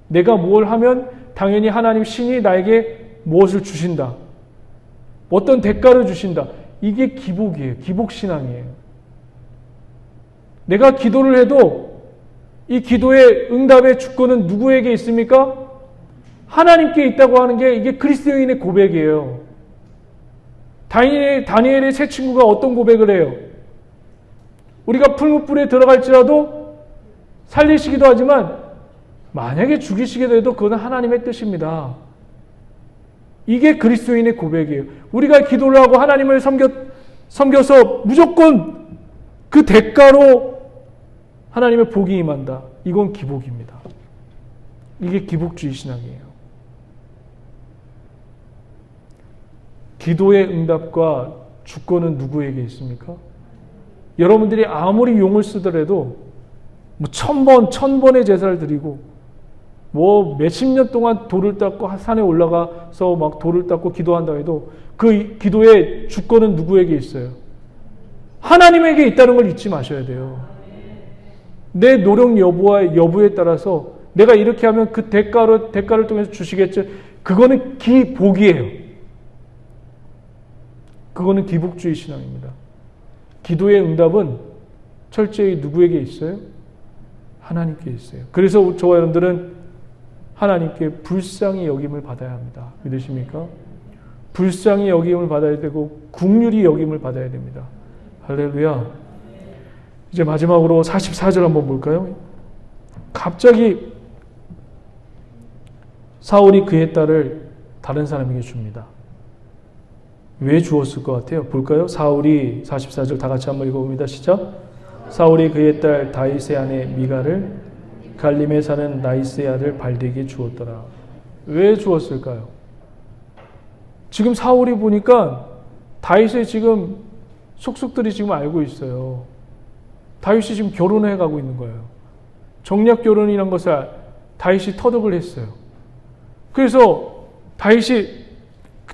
내가 뭘 하면 당연히 하나님 신이 나에게 무엇을 주신다. 어떤 대가를 주신다. 이게 기복이에요. 기복신앙이에요. 내가 기도를 해도 이 기도의 응답의 주권은 누구에게 있습니까? 하나님께 있다고 하는 게 이게 그리스도인의 고백이에요. 다니엘의 세 친구가 어떤 고백을 해요? 우리가 풀무불에 들어갈지라도 살리시기도 하지만 만약에 죽이시기도 해도 그건 하나님의 뜻입니다. 이게 그리스도인의 고백이에요. 우리가 기도를 하고 하나님을 섬겨서 무조건 그 대가로 하나님의 복이 임한다. 이건 기복입니다. 이게 기복주의 신앙이에요. 기도의 응답과 주권은 누구에게 있습니까? 여러분들이 아무리 용을 쓰더라도 뭐 1000번의 제사를 드리고 뭐 몇십 년 동안 돌을 닦고 산에 올라가서 막 돌을 닦고 기도한다 해도 그 기도의 주권은 누구에게 있어요? 하나님에게 있다는 걸 잊지 마셔야 돼요. 내 노력 여부에 따라서 내가 이렇게 하면 그 대가를 통해서 주시겠죠. 그거는 기복이에요. 그거는 기복주의 신앙입니다. 기도의 응답은 철저히 누구에게 있어요? 하나님께 있어요. 그래서 저와 여러분들은 하나님께 불쌍히 여김을 받아야 합니다. 믿으십니까? 불쌍히 여김을 받아야 되고 긍휼히 여김을 받아야 됩니다. 할렐루야. 이제 마지막으로 44절 한번 볼까요? 갑자기 사울이 그의 딸을 다른 사람에게 줍니다. 왜 주었을 것 같아요? 볼까요? 사울이 44절 다 같이 한번 읽어봅니다. 시작. 사울이 그의 딸 다윗의 아내 미갈을 갈림에 사는 나이스의 아들 발덱에게 주었더라. 왜 주었을까요? 지금 사울이 보니까 다윗의 지금 속속들이 지금 알고 있어요. 다윗이 지금 결혼해 가고 있는 거예요. 정략 결혼이란 것을 다윗이 터득을 했어요. 그래서 다윗이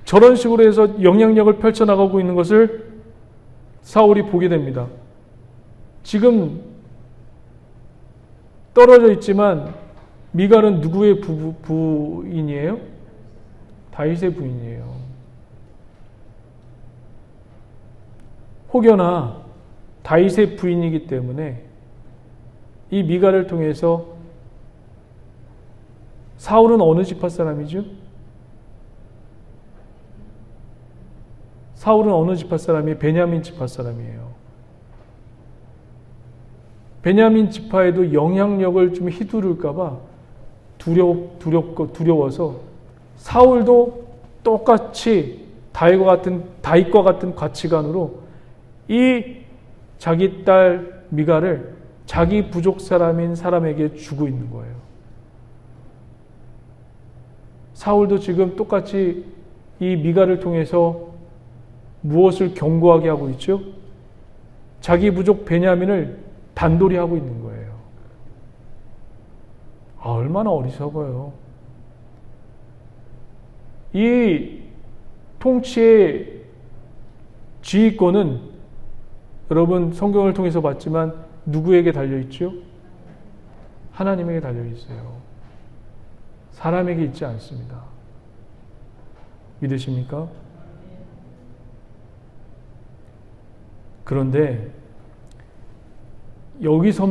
저런 식으로 해서 영향력을 펼쳐나가고 있는 것을 사울이 보게 됩니다. 지금 떨어져 있지만 미갈은 누구의 부인이에요? 다윗의 부인이에요. 혹여나 다윗의 부인이기 때문에 이 미갈을 통해서 사울은 어느 지파 사람이죠? 사울은 어느 지파 사람이에요? 베냐민 지파 사람이에요. 베냐민 지파에도 영향력을 좀 휘두를까봐 두려워서 사울도 똑같이 다윗과 같은 가치관으로 이 자기 딸 미갈을 자기 부족 사람인 사람에게 주고 있는 거예요. 사울도 지금 똑같이 이 미갈을 통해서 무엇을 경고하게 하고 있죠? 자기 부족 베냐민을 단돌이 하고 있는 거예요. 얼마나 어리석어요. 이 통치의 지휘권은 여러분 성경을 통해서 봤지만 누구에게 달려있죠? 하나님에게 달려있어요. 사람에게 있지 않습니다. 믿으십니까? 그런데 여기서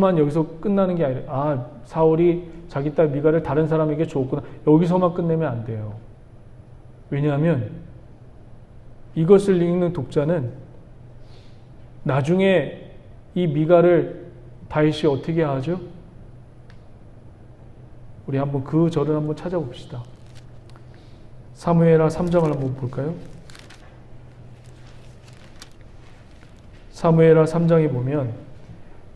끝나는 게 아니라 사울이 자기 딸 미갈을 다른 사람에게 줬구나. 여기서만 끝내면 안 돼요. 왜냐하면 이것을 읽는 독자는 나중에 이 미갈을 다윗이 어떻게 하죠? 우리 한번 그 절을 한번 찾아봅시다. 사무엘하 3장을 한번 볼까요? 사무엘하 3장에 보면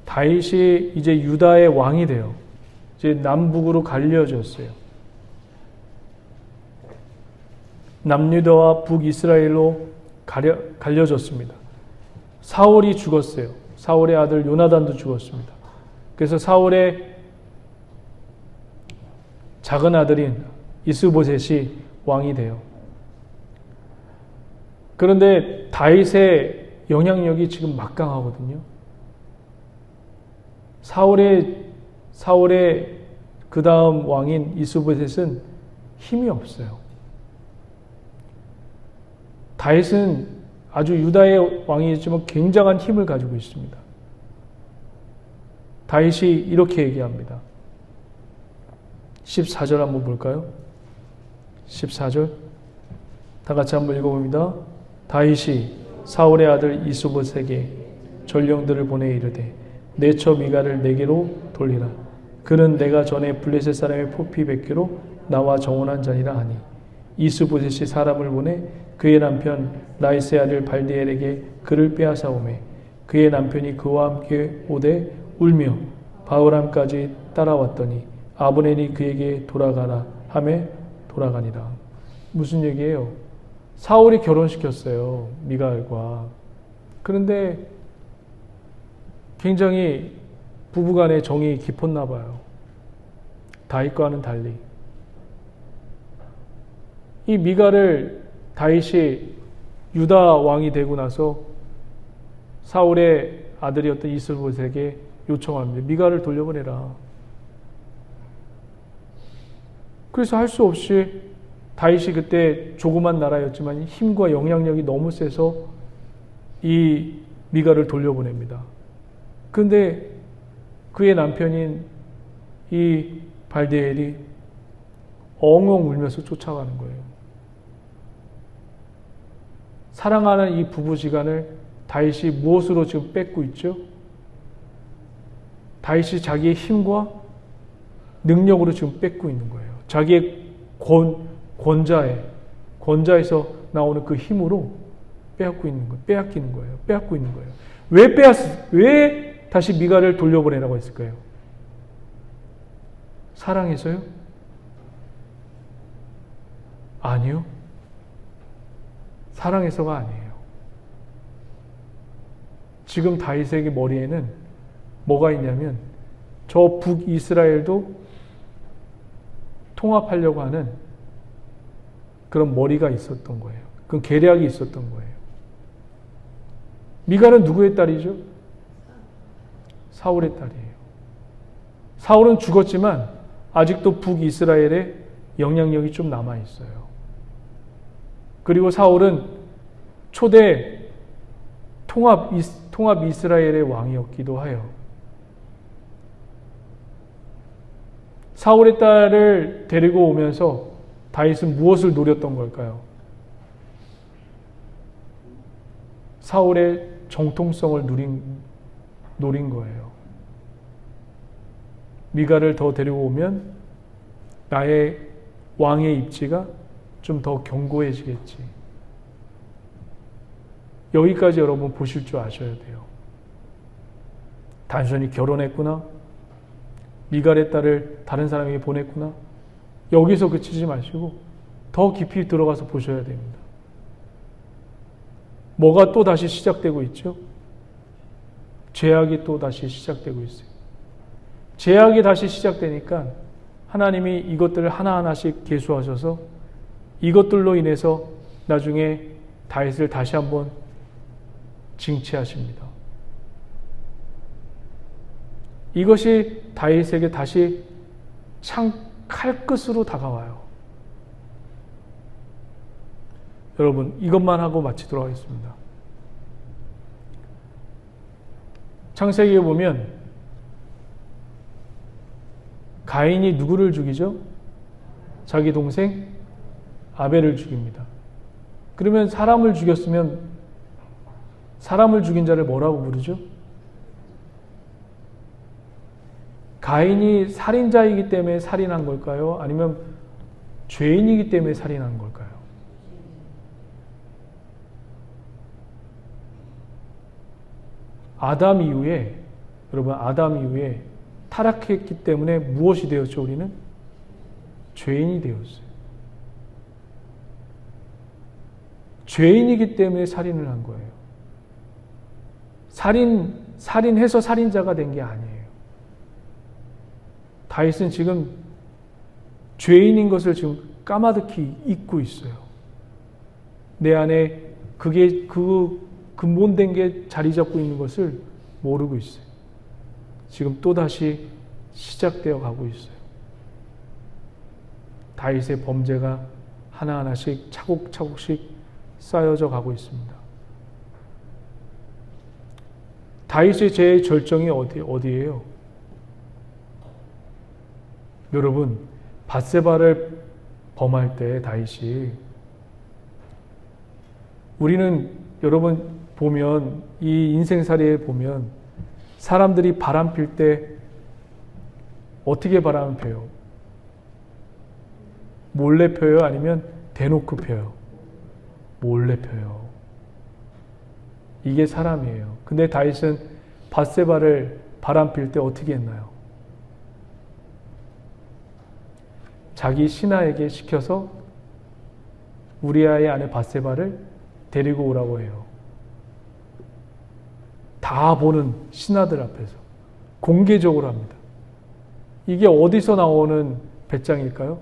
다윗이 이제 유다의 왕이 돼요. 이제 남북으로 갈려졌어요. 남유다와 북이스라엘로 갈려졌습니다. 사울이 죽었어요. 사울의 아들 요나단도 죽었습니다. 그래서 사울의 작은 아들인 이스보셋이 왕이 돼요. 그런데 다윗의 영향력이 지금 막강하거든요. 사울의 그 다음 왕인 이스보셋은 힘이 없어요. 다윗은 아주 유다의 왕이지만 굉장한 힘을 가지고 있습니다. 다윗이 이렇게 얘기합니다. 14절 한번 볼까요? 14절 다 같이 한번 읽어봅니다. 다윗이 사울의 아들 이스보셋에게 전령들을 보내 이르되 내 처 미갈을 내게로 돌리라. 그는 내가 전에 블레셋 사람의 포피 100개로 나와 정혼한 자니라 하니 이스보셋이 사람을 보내 그의 남편 라이스의 아들 발디엘에게 그를 빼앗아오매 그의 남편이 그와 함께 오되 울며 바울함까지 따라왔더니 아브넬이 그에게 돌아가라 하매 돌아가니라. 무슨 얘기예요? 사울이 결혼시켰어요. 미갈과. 그런데 굉장히 부부간의 정이 깊었나 봐요. 다윗과는 달리. 이 미갈을 다윗이 유다 왕이 되고 나서 사울의 아들이었던 이스보셋에게 요청합니다. 미갈을 돌려보내라. 그래서 할 수 없이 다윗이 그때 조그만 나라였지만 힘과 영향력이 너무 세서 이 미갈을 돌려보냅니다. 그런데 그의 남편인 이 발디엘이 엉엉 울면서 쫓아가는 거예요. 사랑하는 이 부부지간을 다윗이 무엇으로 지금 뺏고 있죠? 다윗이 자기의 힘과 능력으로 지금 뺏고 있는 거예요. 자기의 권자에서 나오는 그 힘으로 빼앗기는 거예요. 왜 다시 미갈을 돌려보내라고 했을까요? 사랑해서요? 아니요. 사랑해서가 아니에요. 지금 다윗의 머리에는 뭐가 있냐면 저 북이스라엘도 통합하려고 하는 그런 머리가 있었던 거예요. 그런 계략이 있었던 거예요. 미갈은 누구의 딸이죠? 사울의 딸이에요. 사울은 죽었지만 아직도 북이스라엘에 영향력이 좀 남아있어요. 그리고 사울은 초대 통합 이스라엘의 왕이었기도 해요. 사울의 딸을 데리고 오면서 다윗은 무엇을 노렸던 걸까요? 사울의 정통성을 노린 거예요. 미가를 더 데려오면 나의 왕의 입지가 좀 더 견고해지겠지. 여기까지 여러분 보실 줄 아셔야 돼요. 단순히 결혼했구나, 미갈의 딸을 다른 사람에게 보냈구나, 여기서 그치지 마시고 더 깊이 들어가서 보셔야 됩니다. 뭐가 또 다시 시작되고 있죠? 죄악이 또 다시 시작되고 있어요. 죄악이 다시 시작되니까 하나님이 이것들을 하나하나씩 계수하셔서 이것들로 인해서 나중에 다윗을 다시 한번 징치하십니다. 이것이 다윗에게 다시 칼끝으로 다가와요. 여러분, 이것만 하고 마치도록 하겠습니다. 창세기에 보면 가인이 누구를 죽이죠? 자기 동생 아벨을 죽입니다. 그러면 사람을 죽였으면 사람을 죽인 자를 뭐라고 부르죠? 가인이 살인자이기 때문에 살인한 걸까요? 아니면 죄인이기 때문에 살인한 걸까요? 아담 이후에, 여러분, 아담 이후에 타락했기 때문에 무엇이 되었죠? 우리는 죄인이 되었어요. 죄인이기 때문에 살인을 한 거예요. 살인해서 살인자가 된 게 아니에요. 다윗은 지금 죄인인 것을 지금 까마득히 잊고 있어요. 내 안에 그 근본된 게 자리 잡고 있는 것을 모르고 있어요. 지금 또다시 시작되어 가고 있어요. 다윗의 범죄가 하나하나씩 차곡차곡씩 쌓여져 가고 있습니다. 다윗의 죄의 절정이 어디예요? 여러분, 밧세바를 범할 때 다윗이, 우리는 여러분 보면, 이 인생살이에 보면 사람들이 바람 필 때 어떻게 바람을 펴요? 몰래 펴요? 아니면 대놓고 펴요? 몰래 펴요. 이게 사람이에요. 근데 다윗은 밧세바를 바람 필 때 어떻게 했나요? 자기 신하에게 시켜서 우리아의 아내 밧세바를 데리고 오라고 해요. 다 보는 신하들 앞에서 공개적으로 합니다. 이게 어디서 나오는 배짱일까요?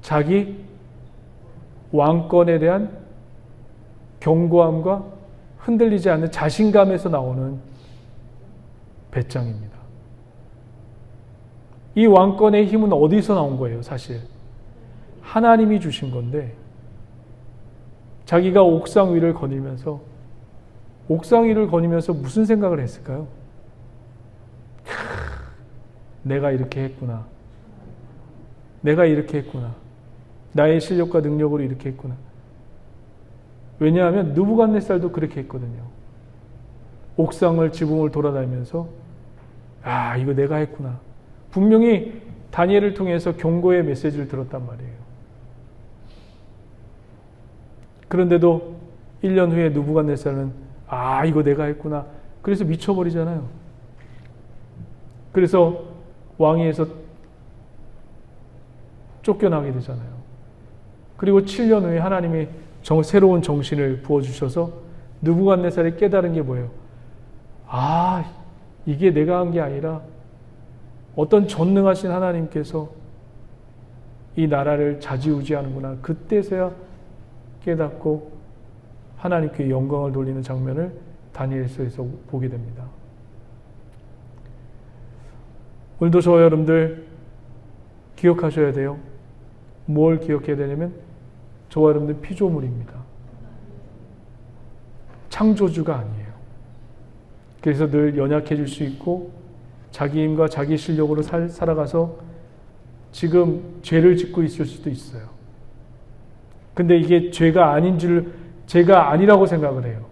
자기 왕권에 대한 견고함과 흔들리지 않는 자신감에서 나오는 배짱입니다. 이 왕권의 힘은 어디서 나온 거예요? 사실 하나님이 주신 건데, 자기가 옥상 위를 거닐면서 무슨 생각을 했을까요? 내가 이렇게 했구나. 나의 실력과 능력으로 이렇게 했구나. 왜냐하면 느부갓네살도 그렇게 했거든요. 옥상을 지붕을 돌아다니면서 이거 내가 했구나. 분명히 다니엘을 통해서 경고의 메시지를 들었단 말이에요. 그런데도 1년 후에 느부갓네살은 이거 내가 했구나. 그래서 미쳐버리잖아요. 그래서 왕위에서 쫓겨나게 되잖아요. 그리고 7년 후에 하나님이 새로운 정신을 부어주셔서 느부갓네살이 깨달은 게 뭐예요? 이게 내가 한 게 아니라 어떤 전능하신 하나님께서 이 나라를 좌지우지하는구나. 그때서야 깨닫고 하나님께 영광을 돌리는 장면을 다니엘서에서 보게 됩니다. 오늘도 저와 여러분들 기억하셔야 돼요. 뭘 기억해야 되냐면 저와 여러분들 피조물입니다. 창조주가 아니에요. 그래서 늘 연약해질 수 있고 자기 힘과 자기 실력으로 살아가서 지금 죄를 짓고 있을 수도 있어요. 근데 이게 죄가 아닌 줄 제가 아니라고 생각을 해요.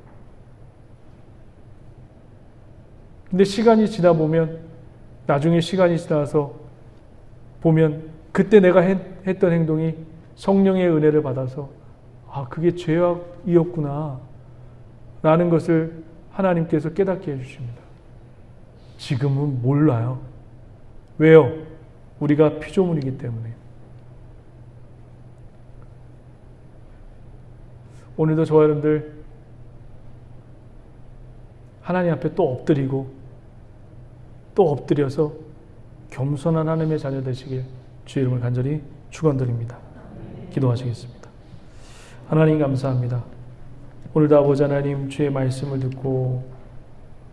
근데 시간이 지나 보면, 나중에 시간이 지나서 보면 그때 내가 했던 행동이 성령의 은혜를 받아서 그게 죄악이었구나 라는 것을 하나님께서 깨닫게 해주십니다. 지금은 몰라요. 왜요? 우리가 피조물이기 때문에. 오늘도 저와 여러분들 하나님 앞에 또 엎드리고 또 엎드려서 겸손한 하나님의 자녀 되시길 주의 이름을 간절히 축원드립니다. 기도하시겠습니다. 하나님 감사합니다. 오늘도 아버지 하나님 주의 말씀을 듣고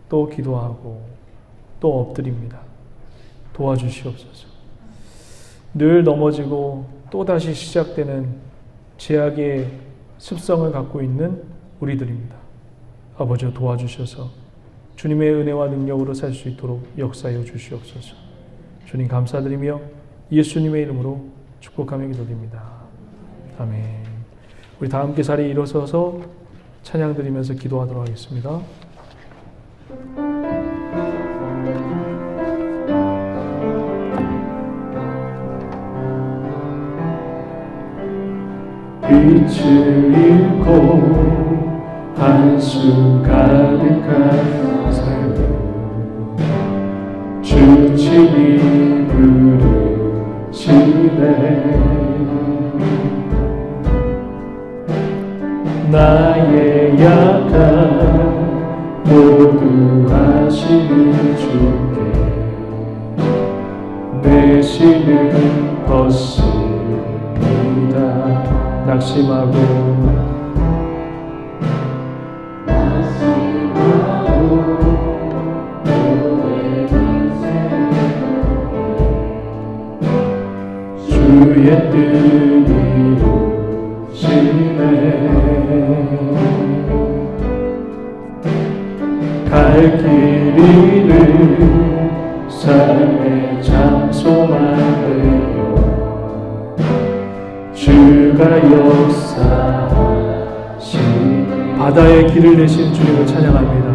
또 기도하고 또 엎드립니다. 도와주시옵소서. 늘 넘어지고 또다시 시작되는 죄악의 습성을 갖고 있는 우리들입니다. 아버지 도와주셔서 주님의 은혜와 능력으로 살 수 있도록 역사하여 주시옵소서. 주님 감사드리며 예수님의 이름으로 축복하며 기도드립니다. 아멘. 우리 다 함께 자리에 일어서서 찬양 드리면서 기도하도록 하겠습니다. 빛을 잃고 한숨 가득한 삶 주님이 부르시네 나의 약한 모두 하시는 주께 내 신을 벗습니다. 낙심하고 주의 뜻 이루시네 갈 길 잃은 삶의 장소 만들어 주가 역사하시 바다의 길을 내신 주님을 찬양합니다.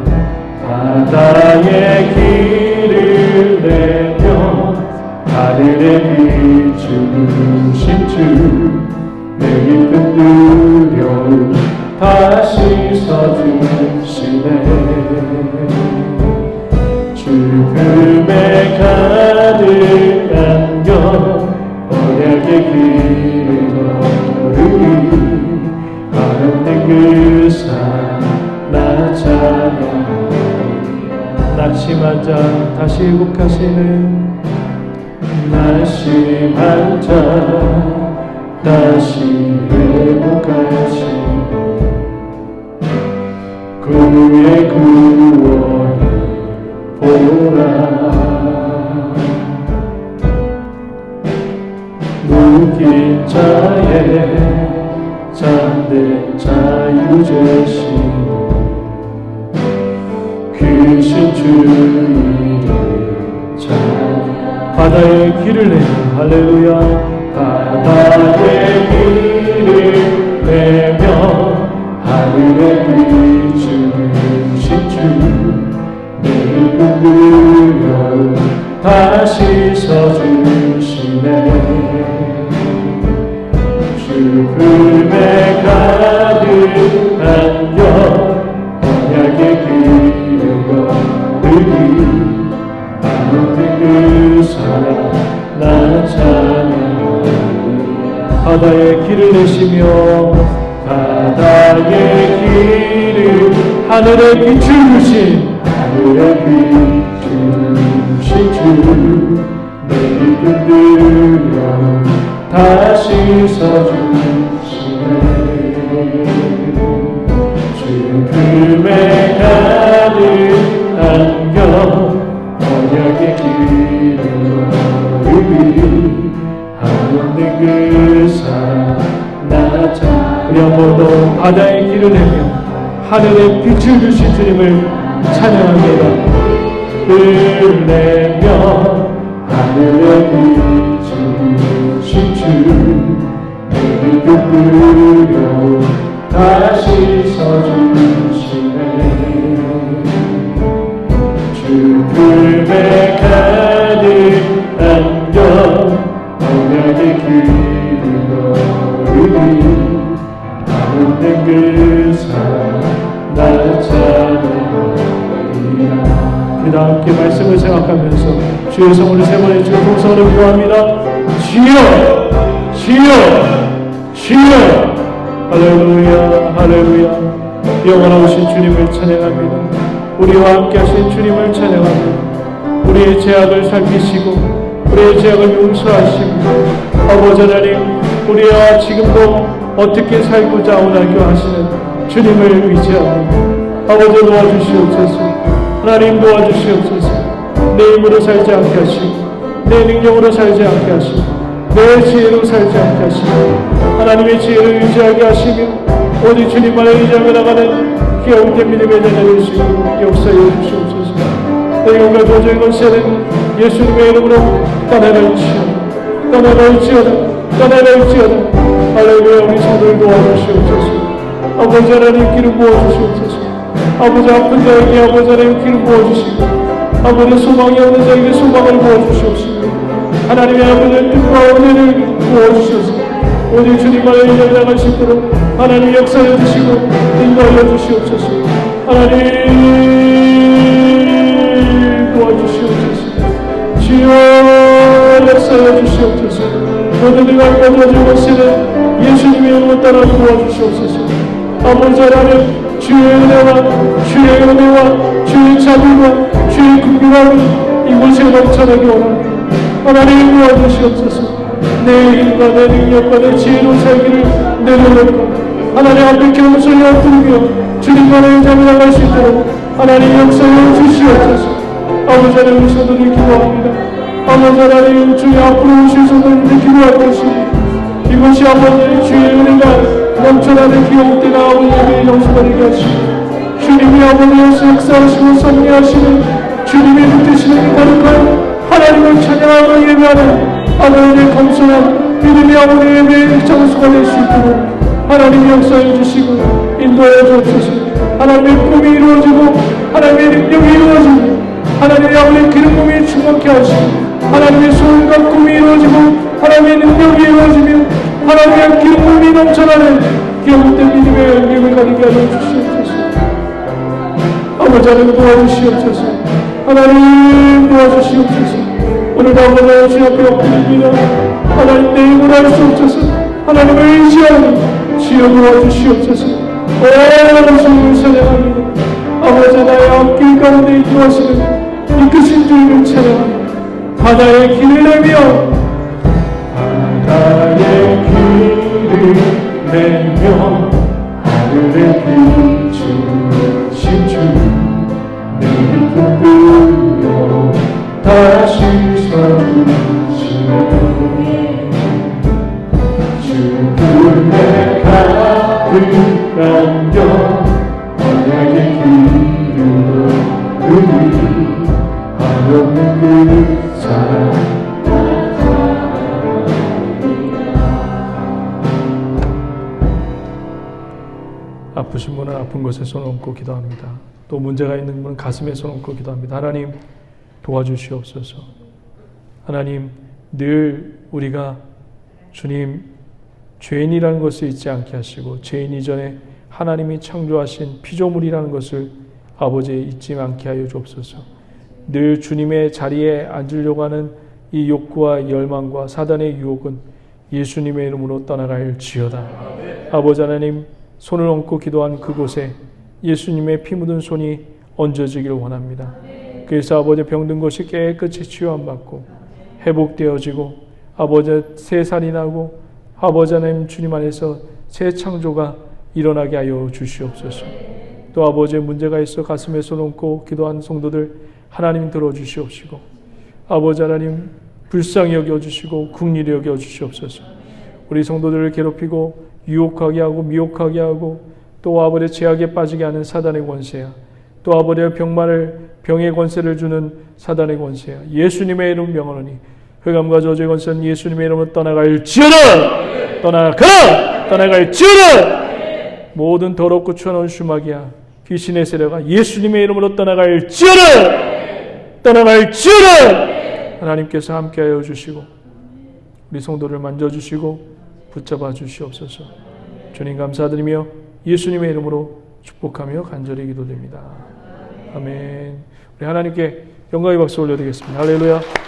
바다의 길을 내며 하늘에 비추신 주 내 깊은 두려움 다시 서주시네 죽음에 가득한 것 언약의 길을 걸으니 아름다운 그 삶 나 찬양하리 낙심한 자 다시 회복하시는 낙심한 자 다시 회복하시는 그의 구원을 보라 묶인 자의 잠든 자유제신 귀신 주의를 찬양 바다의 길을 내며 할렐루야 바다의 길을 내며 하늘에 비추신 주 내 깊은 두려움 다시 서주시네 죽음에 가득한 것 언약의 길을 걸으니 아무튼 그 사랑 나 찬양하리 바다의 길을 내시며 바다의 길을 하늘에 비추신 주 내 깊은 두려움 다시 서주시네 죽음에 가득한 것 언약의 길을 걸으니 하늘의 그 삶 나 찬양 우리 한 번 더 바다의 길을 내며 하늘에 빛을 주신 주님을 찬양합니다. 빛을 내며 하늘에 빛을 주신 주 내 깊은 두려움 다시 언약의 길을 걸으니 남은 그 사랑 나를 찾아오리라. 우리 다 함께 말씀을 생각하면서 주의 성을 세 번의 주의 동성으로 기도합니다. 주여 주여 주여. 할렐루야 할렐루야. 영원하신 주님을 찬양합니다. 우리와 함께 하신 주님을 찬양합니다. 우리의 죄악을 살피시고 우리의 죄악을 용서하시고 아버지 하나님 우리와 지금도 어떻게 살고자 원하게 하시는 주님을 의지합니다. 아버지 도와주시옵소서. 하나님 도와주시옵소서. 내 힘으로 살지 않게 하시고 내 능력으로 살지 않게 하시고 내 지혜로 살지 않게 하시고 하나님의 지혜를 유지하게 하시며 오직 주님만을 의지하며 나가는 귀여운 믿음의 자녀를 주시고 역사해 주시옵소서. 내가 도저히 건세는 예수님의 이름으로 떠나갈지어다 떠나갈지어다 떠나갈지어다. 할렐루야. 우리 성도를 도와주시옵소서. 아버지 하나님 기름 부어주시옵소서. 아버지 아픈 자에게 아버지 하나님 기름 부어주시고 아버지 소망이 없는 자에게 소망을 부어주시옵시고 하나님의 아버지의 뜻과 은혜를 부어주셔서 오직 주님만을 인정할 수 있도록 하나님 역사해 주시고 인도하여 주시옵소서. 하나님 도와주시옵소서. 주여 역사해 주시옵소서. 모든 내가 꺼져진 것에는 예수님의 이름으로 따라 도와주시옵소서. 아버지 하나님 주의 은혜와 주의 자비와 주의 긍휼함이 이곳에 넘쳐나게 원합니다. 하나님 도와주시옵소서. 내 힘과 내 능력과 내 지혜로 살기를 내려놓고 하나님 앞에 겸손히 엎드리며 주님만을 의지하며 나갈 수 있도록 하나님 역사해 주시옵소서. 아버지 하나님 우리 성도들 기도합니다. 아버지 하나님 주의 앞으로 오실 성도님들 기도할 것입니다. 이것이 아버지 주의 은혜가 넘쳐나는 기억 때나 아버지 예배의 영수받게 하시고 주님이 아버지에서 역사하시고 섭리하시는 주님의 붙드시는 거룩한 하나님을 찬양하고 예배하는 아버지의 겸손한 믿음의 아버지 예배의 장수가 될 수 있도록 하나님 역사해 주시고 인도해 주옵소서. 하나님의 꿈이 이루어지고 하나님의 능력이 이루어지고 하나님의 아버지의 기름 부음이 충만케 하시고 하나님의 소원과 꿈이 이루어지고 하나님의 능력이 이루어지며 하나님의 기름 부음이 넘쳐나는 기업된 믿음의 영역을 가리게 하여 주시옵소서. 아버지 하나님 도와주시옵소서. 하나님 도와주시옵소서. 오늘도 아버지 주 앞에 엎드립니다. 하나님 내 힘으로 할 수 없어서 하나님을 의지하니 주여 도와주시옵소서. 오 주님을 찬양합니다. 아버지 나의 앞길 가운데 인도하시는 이끄신 주님을 찬양합니다. 바다의 길을 내며 바다의 길을 내며 하늘에 비추신 주 내 깊은 끌려 다시 서주시네 주님의 가득한 영 언약의 길을 걸으니 한없는 그 사랑 아프신 분은 아픈 곳에 손 얹고 기도합니다. 또 문제가 있는 분은 가슴에 손 얹고 기도합니다. 하나님 도와주시옵소서. 하나님 늘 우리가 주님 죄인이라는 것을 잊지 않게 하시고 죄인 이전에 하나님이 창조하신 피조물이라는 것을 아버지 잊지 않게 하여 주옵소서. 늘 주님의 자리에 앉으려고 하는 이 욕구와 열망과 사단의 유혹은 예수님의 이름으로 떠나갈지어다. 아버지 하나님 손을 얹고 기도한 그곳에 예수님의 피 묻은 손이 얹어지기를 원합니다. 그래서 아버지 병든 것이 깨끗이 치유함받고 회복되어지고 아버지 새 살이 나고 아버지 하나님 주님 안에서 새 창조가 일어나게 하여 주시옵소서. 또 아버지의 문제가 있어 가슴에 손 얹고 기도한 성도들 하나님 들어주시옵시고 아버지 하나님 불쌍히 여겨주시고 긍휼히 여겨주시옵소서. 우리 성도들을 괴롭히고 유혹하게 하고 미혹하게 하고 또 아버지의 죄악에 빠지게 하는 사단의 권세야 또 아버지의 병의 권세를 주는 사단의 권세야 예수님의 이름 명하노니 흑암과 저주의 권세는 예수님의 이름으로 떠나갈지어다. 떠나갈지어다. 모든 더럽고 추한 온수마귀야 귀신의 세력아 예수님의 이름으로 떠나갈지어다. 하나님께서 함께하여 주시고 우리 성도를 만져주시고 붙잡아 주시옵소서. 주님 감사드리며 예수님의 이름으로 축복하며 간절히 기도드립니다. 아멘. 우리 하나님께 영광의 박수 올려드리겠습니다. 할렐루야.